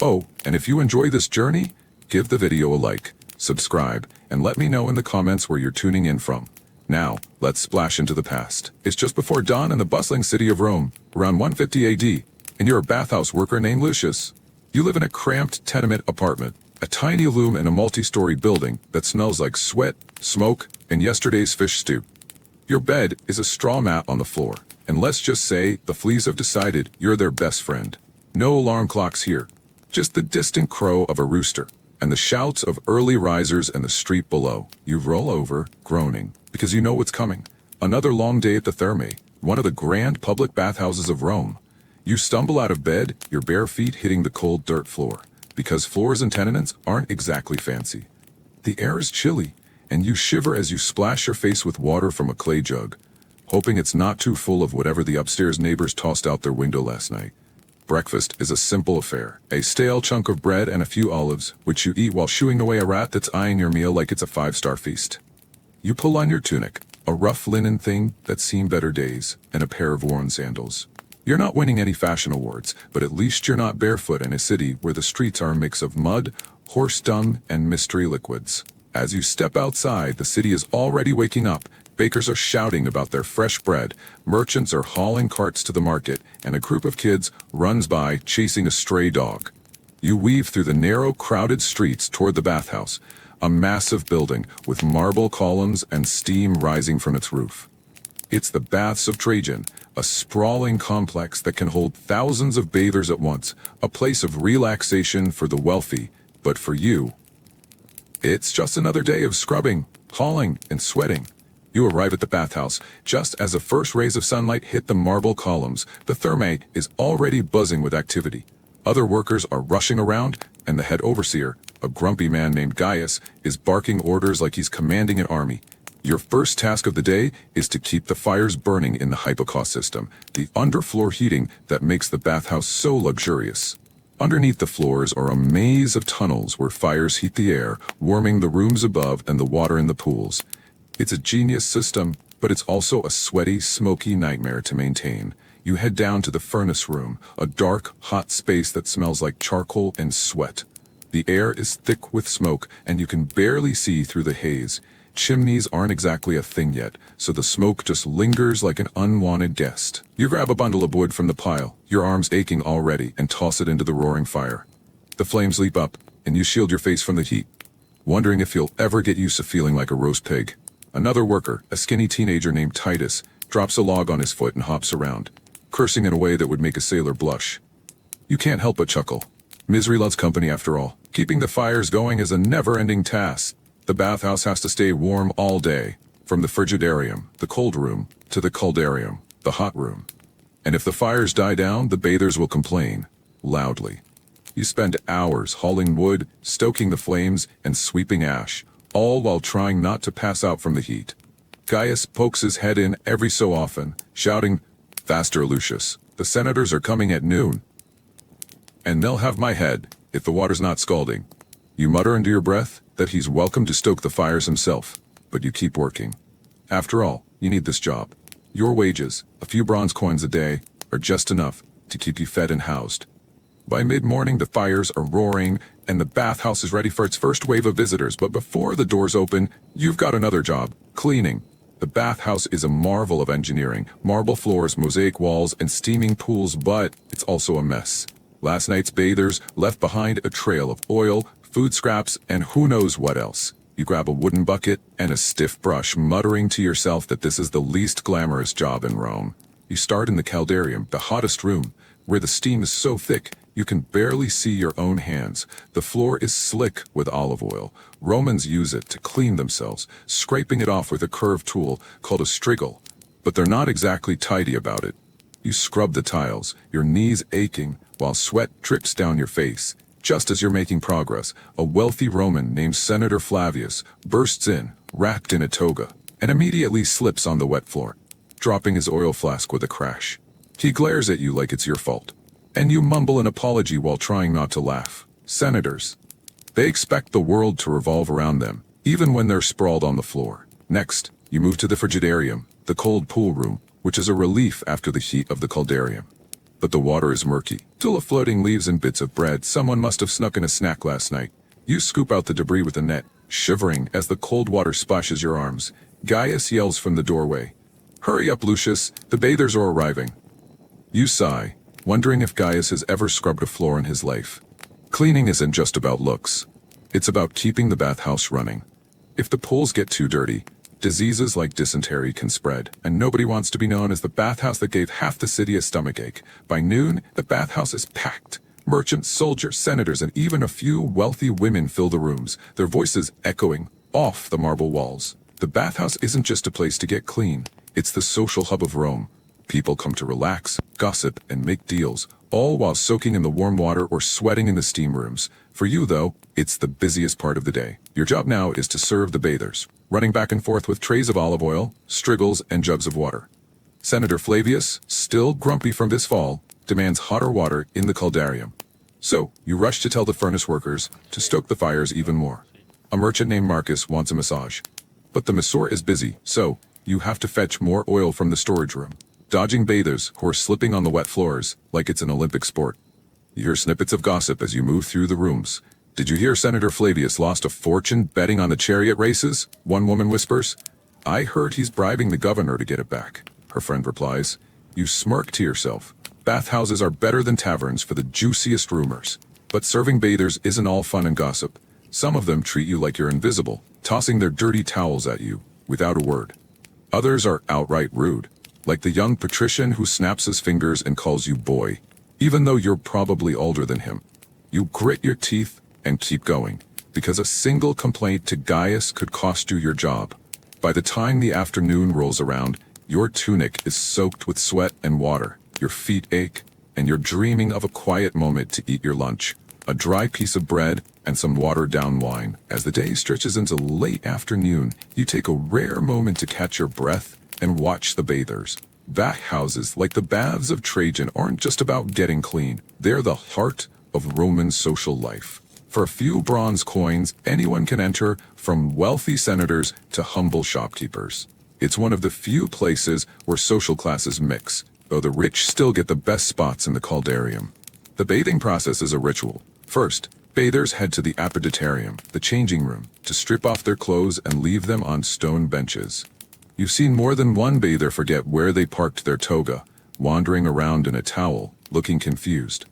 [SPEAKER 1] Oh, and if you enjoy this journey, give the video a like, subscribe, and let me know in the comments where you're tuning in from. Now, let's splash into the past. It's just before dawn in the bustling city of Rome, around 150 AD, and you're a bathhouse worker named Lucius. You live in a cramped tenement apartment, a tiny loom in a multi-story building that smells like sweat, smoke, and yesterday's fish stew. Your bed is a straw mat on the floor, and let's just say the fleas have decided you're their best friend. No alarm clocks here, just the distant crow of a rooster, and the shouts of early risers in the street below. You roll over, groaning, because you know what's coming. Another long day at the Thermae, one of the grand public bathhouses of Rome. You stumble out of bed, your bare feet hitting the cold dirt floor, because floors and tenements aren't exactly fancy. The air is chilly, and you shiver as you splash your face with water from a clay jug, hoping it's not too full of whatever the upstairs neighbors tossed out their window last night. Breakfast is a simple affair. A stale chunk of bread and a few olives, which you eat while shooing away a rat that's eyeing your meal like it's a five-star feast. You pull on your tunic, a rough linen thing that's seen better days, and a pair of worn sandals. You're not winning any fashion awards, but at least you're not barefoot in a city where the streets are a mix of mud, horse dung, and mystery liquids. As you step outside, the city is already waking up. Bakers are shouting about their fresh bread, merchants are hauling carts to the market, and a group of kids runs by chasing a stray dog. You weave through the narrow, crowded streets toward the bathhouse, a massive building with marble columns and steam rising from its roof. It's the Baths of Trajan, a sprawling complex that can hold thousands of bathers at once, a place of relaxation for the wealthy, but for you, it's just another day of scrubbing, hauling, and sweating. You arrive at the bathhouse just as the first rays of sunlight hit the marble columns. The Thermae is already buzzing with activity. Other workers are rushing around, and the head overseer, a grumpy man named Gaius, is barking orders like he's commanding an army. Your first task of the day is to keep the fires burning in the hypocaust system, the underfloor heating that makes the bathhouse so luxurious. Underneath the floors are a maze of tunnels where fires heat the air, warming the rooms above and the water in the pools. It's a genius system, but it's also a sweaty, smoky nightmare to maintain. You head down to the furnace room, a dark, hot space that smells like charcoal and sweat. The air is thick with smoke, and you can barely see through the haze. Chimneys aren't exactly a thing yet, so the smoke just lingers like an unwanted guest. You grab a bundle of wood from the pile, your arms aching already, and toss it into the roaring fire. The flames leap up, and you shield your face from the heat, wondering if you'll ever get used to feeling like a roast pig. Another worker, a skinny teenager named Titus, drops a log on his foot and hops around, cursing in a way that would make a sailor blush. You can't help but chuckle. Misery loves company after all. Keeping the fires going is a never-ending task. The bathhouse has to stay warm all day, from the frigidarium, the cold room, to the caldarium, the hot room. And if the fires die down, the bathers will complain, loudly. You spend hours hauling wood, stoking the flames, and sweeping ash, all while trying not to pass out from the heat. Gaius pokes his head in every so often, shouting, "Faster, Lucius, the senators are coming at noon. And they'll have my head, if the water's not scalding." You mutter under your breath that he's welcome to stoke the fires himself, but you keep working. After all, you need this job. Your wages, a few bronze coins a day, are just enough to keep you fed and housed. By mid-morning, the fires are roaring, and the bathhouse is ready for its first wave of visitors, but before the doors open, you've got another job, cleaning. The bathhouse is a marvel of engineering, marble floors, mosaic walls, and steaming pools, but it's also a mess. Last night's bathers left behind a trail of oil, food scraps, and who knows what else. You grab a wooden bucket and a stiff brush, muttering to yourself that this is the least glamorous job in Rome. You start in the caldarium, the hottest room, where the steam is so thick you can barely see your own hands. The floor is slick with olive oil. Romans use it to clean themselves, scraping it off with a curved tool called a strigil. But they're not exactly tidy about it. You scrub the tiles, your knees aching, while sweat drips down your face. Just as you're making progress, a wealthy Roman named Senator Flavius bursts in, wrapped in a toga, and immediately slips on the wet floor, dropping his oil flask with a crash. He glares at you like it's your fault, and you mumble an apology while trying not to laugh. Senators. They expect the world to revolve around them, even when they're sprawled on the floor. Next, you move to the frigidarium, the cold pool room, which is a relief after the heat of the caldarium. But the water is murky, full of floating leaves and bits of bread. Someone must have snuck in a snack last night. You scoop out the debris with a net, shivering as the cold water splashes your arms. Gaius yells from the doorway. Hurry up, Lucius, the bathers are arriving. You sigh, wondering if Gaius has ever scrubbed a floor in his life. Cleaning isn't just about looks. It's about keeping the bathhouse running. If the pools get too dirty, diseases like dysentery can spread, and nobody wants to be known as the bathhouse that gave half the city a stomachache. By noon, the bathhouse is packed. Merchants, soldiers, senators, and even a few wealthy women fill the rooms, their voices echoing off the marble walls. The bathhouse isn't just a place to get clean. It's the social hub of Rome. People come to relax, gossip, and make deals, all while soaking in the warm water or sweating in the steam rooms. For you, though, it's the busiest part of the day. Your job now is to serve the bathers, running back and forth with trays of olive oil, strigils, and jugs of water. Senator Flavius, still grumpy from this fall, demands hotter water in the caldarium. So, you rush to tell the furnace workers to stoke the fires even more. A merchant named Marcus wants a massage. But the masseur is busy, so you have to fetch more oil from the storage room, dodging bathers who are slipping on the wet floors like it's an Olympic sport. You hear snippets of gossip as you move through the rooms. Did you hear Senator Flavius lost a fortune betting on the chariot races? One woman whispers. I heard he's bribing the governor to get it back, her friend replies. You smirk to yourself. Bathhouses are better than taverns for the juiciest rumors. But serving bathers isn't all fun and gossip. Some of them treat you like you're invisible, tossing their dirty towels at you, without a word. Others are outright rude, like the young patrician who snaps his fingers and calls you boy, even though you're probably older than him. You grit your teeth and keep going, because a single complaint to Gaius could cost you your job. By the time the afternoon rolls around, your tunic is soaked with sweat and water, your feet ache, and you're dreaming of a quiet moment to eat your lunch, a dry piece of bread and some watered-down wine. As the day stretches into late afternoon, you take a rare moment to catch your breath and watch the bathers. Bathhouses, like the baths of Trajan, aren't just about getting clean. They're the heart of Roman social life. For a few bronze coins, anyone can enter, from wealthy senators to humble shopkeepers. It's one of the few places where social classes mix, though the rich still get the best spots in the caldarium. The bathing process is a ritual. First, bathers head to the appetitorium, the changing room, to strip off their clothes and leave them on stone benches. You've seen more than one bather forget where they parked their toga, wandering around in a towel, looking confused.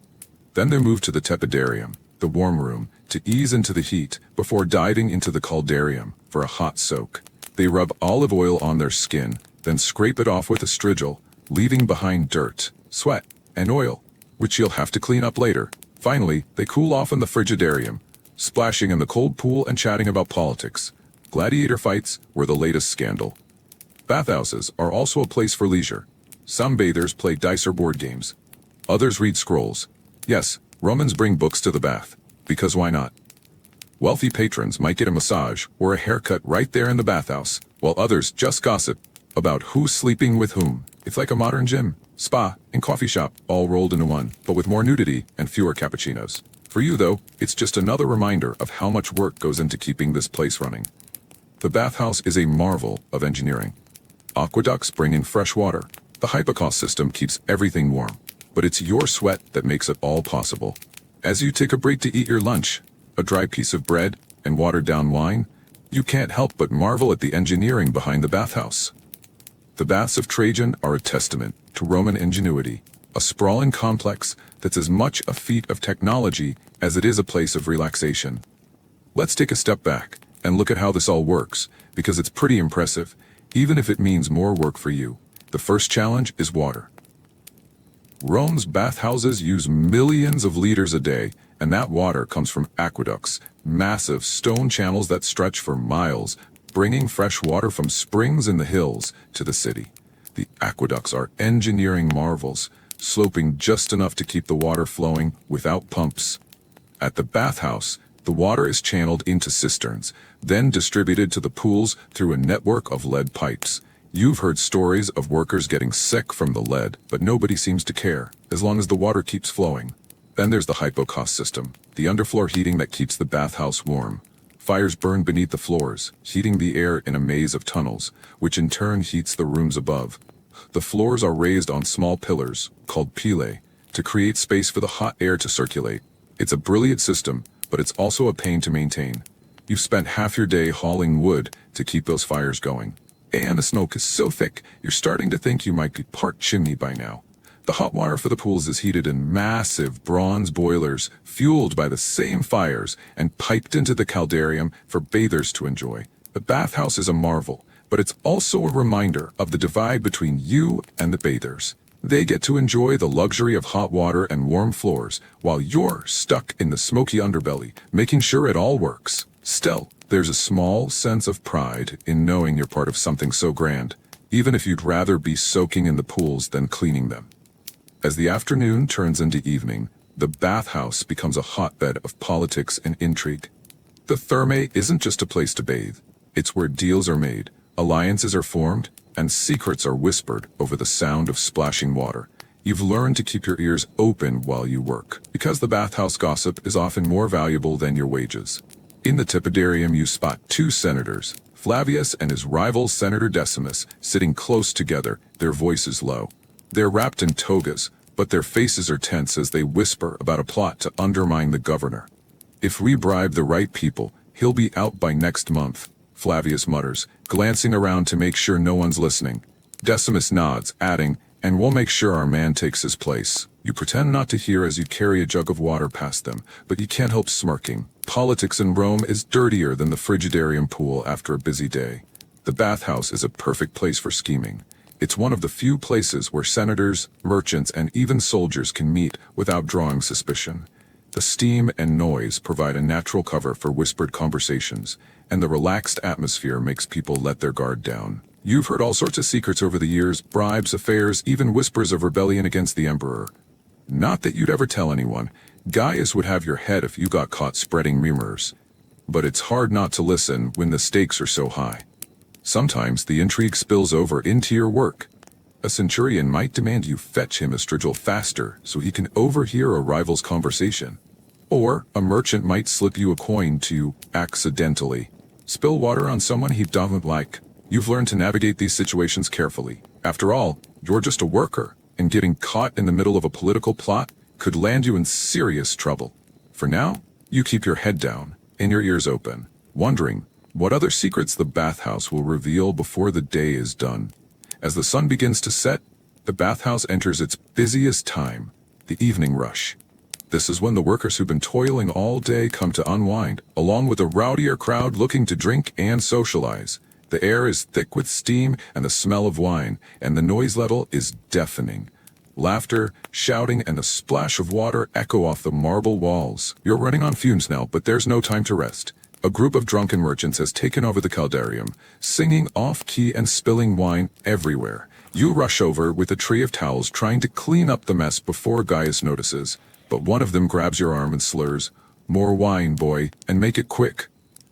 [SPEAKER 1] Then they move to the tepidarium, the warm room, to ease into the heat before diving into the caldarium for a hot soak. They rub olive oil on their skin, then scrape it off with a strigil, leaving behind dirt, sweat, and oil, which you'll have to clean up later. Finally, they cool off in the frigidarium, splashing in the cold pool and chatting about politics. Gladiator fights were the latest scandal. Bathhouses are also a place for leisure. Some bathers play dice or board games. Others read scrolls. Yes, Romans bring books to the bath, because why not? Wealthy patrons might get a massage or a haircut right there in the bathhouse, while others just gossip about who's sleeping with whom. It's like a modern gym, spa, and coffee shop all rolled into one, but with more nudity and fewer cappuccinos. For you, though, it's just another reminder of how much work goes into keeping this place running. The bathhouse is a marvel of engineering. Aqueducts bring in fresh water. The hypocaust system keeps everything warm. But it's your sweat that makes it all possible. As you take a break to eat your lunch, a dry piece of bread, and watered-down wine, you can't help but marvel at the engineering behind the bathhouse. The baths of Trajan are a testament to Roman ingenuity, a sprawling complex that's as much a feat of technology as it is a place of relaxation. Let's take a step back and look at how this all works, because it's pretty impressive, even if it means more work for you. The first challenge is water. Rome's bathhouses use millions of liters a day, and that water comes from aqueducts, massive stone channels that stretch for miles, bringing fresh water from springs in the hills to the city. The aqueducts are engineering marvels, sloping just enough to keep the water flowing without pumps. At the bathhouse, the water is channeled into cisterns, then distributed to the pools through a network of lead pipes. You've heard stories of workers getting sick from the lead, but nobody seems to care, as long as the water keeps flowing. Then there's the hypocaust system, the underfloor heating that keeps the bathhouse warm. Fires burn beneath the floors, heating the air in a maze of tunnels, which in turn heats the rooms above. The floors are raised on small pillars, called pile, to create space for the hot air to circulate. It's a brilliant system, but it's also a pain to maintain. You've spent half your day hauling wood to keep those fires going. And the smoke is so thick, you're starting to think you might be part chimney by now. The hot water for the pools is heated in massive bronze boilers, fueled by the same fires, and piped into the caldarium for bathers to enjoy. The bathhouse is a marvel, but it's also a reminder of the divide between you and the bathers. They get to enjoy the luxury of hot water and warm floors, while you're stuck in the smoky underbelly, making sure it all works. Still, there's a small sense of pride in knowing you're part of something so grand, even if you'd rather be soaking in the pools than cleaning them. As the afternoon turns into evening, the bathhouse becomes a hotbed of politics and intrigue. The thermae isn't just a place to bathe. It's where deals are made, alliances are formed, and secrets are whispered over the sound of splashing water. You've learned to keep your ears open while you work, because the bathhouse gossip is often more valuable than your wages. In the tepidarium you spot two senators, Flavius and his rival Senator Decimus, sitting close together, their voices low. They're wrapped in togas, but their faces are tense as they whisper about a plot to undermine the governor. If we bribe the right people, he'll be out by next month, Flavius mutters, glancing around to make sure no one's listening. Decimus nods, adding, and we'll make sure our man takes his place. You pretend not to hear as you carry a jug of water past them, but you can't help smirking. Politics in Rome is dirtier than the frigidarium pool after a busy day. The bathhouse is a perfect place for scheming. It's one of the few places where senators, merchants, and even soldiers can meet without drawing suspicion. The steam and noise provide a natural cover for whispered conversations, and the relaxed atmosphere makes people let their guard down. You've heard all sorts of secrets over the years, bribes, affairs, even whispers of rebellion against the emperor. Not that you'd ever tell anyone. Gaius would have your head if you got caught spreading rumors. But it's hard not to listen when the stakes are so high. Sometimes the intrigue spills over into your work. A centurion might demand you fetch him a strigil faster so he can overhear a rival's conversation. Or a merchant might slip you a coin to, accidentally, spill water on someone he doesn't like. You've learned to navigate these situations carefully. After all, you're just a worker, and getting caught in the middle of a political plot could land you in serious trouble. For now, you keep your head down and your ears open, wondering what other secrets the bathhouse will reveal before the day is done. As the sun begins to set, the bathhouse enters its busiest time, the evening rush. This is when the workers who've been toiling all day come to unwind, along with a rowdier crowd looking to drink and socialize. The air is thick with steam and the smell of wine, and the noise level is deafening. Laughter, shouting, and the splash of water echo off the marble walls. You're running on fumes now, but there's no time to rest. A group of drunken merchants has taken over the caldarium, singing off-key and spilling wine everywhere. You rush over with a tray of towels trying to clean up the mess before Gaius notices, but one of them grabs your arm and slurs, "More wine, boy, and make it quick."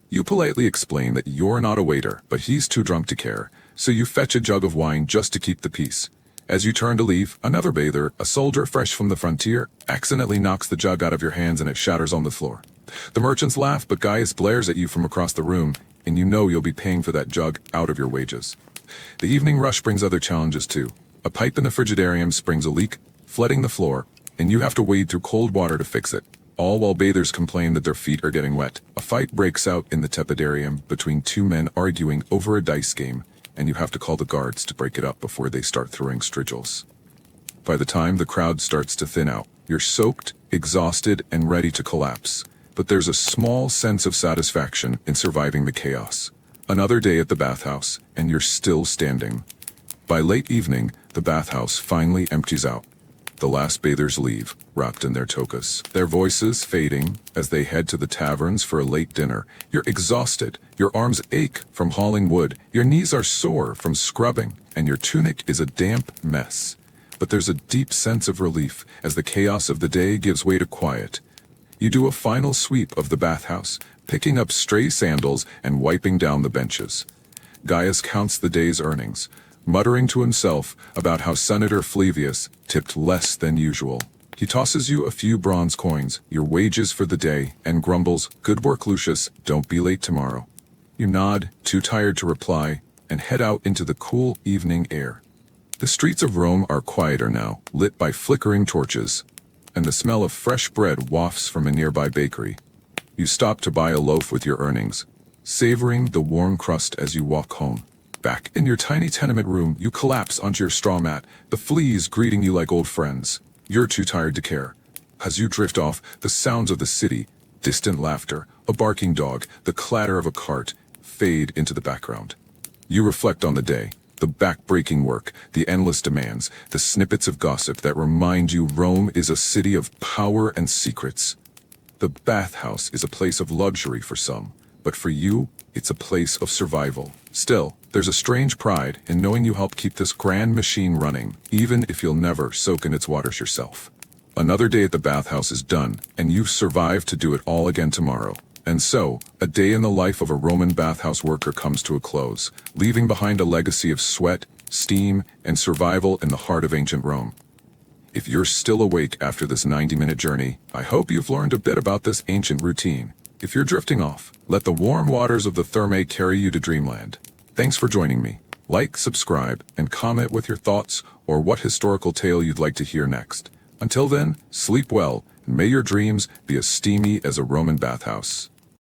[SPEAKER 1] You politely explain that you're not a waiter, but he's too drunk to care, so you fetch a jug of wine just to keep the peace. As you turn to leave, another bather, a soldier fresh from the frontier, accidentally knocks the jug out of your hands and it shatters on the floor. The merchants laugh, but Gaius glares at you from across the room, and you know you'll be paying for that jug out of your wages. The evening rush brings other challenges too. A pipe in the frigidarium springs a leak, flooding the floor, and you have to wade through cold water to fix it, all while bathers complain that their feet are getting wet. A fight breaks out in the tepidarium between two men arguing over a dice game, and you have to call the guards to break it up before they start throwing strigils. By the time the crowd starts to thin out, you're soaked, exhausted, and ready to collapse. But there's a small sense of satisfaction in surviving the chaos. Another day at the bathhouse, and you're still standing. By late evening, the bathhouse finally empties out. The last bathers leave, wrapped in their togas, their voices fading as they head to the taverns for a late dinner. You're exhausted, your arms ache from hauling wood, your knees are sore from scrubbing, and your tunic is a damp mess. But there's a deep sense of relief as the chaos of the day gives way to quiet. You do a final sweep of the bathhouse, picking up stray sandals and wiping down the benches. Gaius counts the day's earnings. muttering to himself about how Senator Flavius tipped less than usual. He tosses you a few bronze coins, your wages for the day, and grumbles, "Good work, Lucius, don't be late tomorrow." You nod, too tired to reply, and head out into the cool evening air. The streets of Rome are quieter now, lit by flickering torches, and the smell of fresh bread wafts from a nearby bakery. You stop to buy a loaf with your earnings, savoring the warm crust as you walk home. Back in your tiny tenement room, you collapse onto your straw mat, the fleas greeting you like old friends. You're too tired to care. As you drift off, the sounds of the city, distant laughter, a barking dog, the clatter of a cart, fade into the background. You reflect on the day, the back-breaking work, the endless demands, the snippets of gossip that remind you Rome is a city of power and secrets. The bathhouse is a place of luxury for some, but for you, it's a place of survival. Still, there's a strange pride in knowing you helped keep this grand machine running, even if you'll never soak in its waters yourself. Another day at the bathhouse is done, and you've survived to do it all again tomorrow. And so, a day in the life of a Roman bathhouse worker comes to a close, leaving behind a legacy of sweat, steam, and survival in the heart of ancient Rome. If you're still awake after this 90-minute journey, I hope you've learned a bit about this ancient routine. If you're drifting off, let the warm waters of the Thermae carry you to dreamland. Thanks for joining me. Like, subscribe, and comment with your thoughts or what historical tale you'd like to hear next. Until then, sleep well, and may your dreams be as steamy as a Roman bathhouse.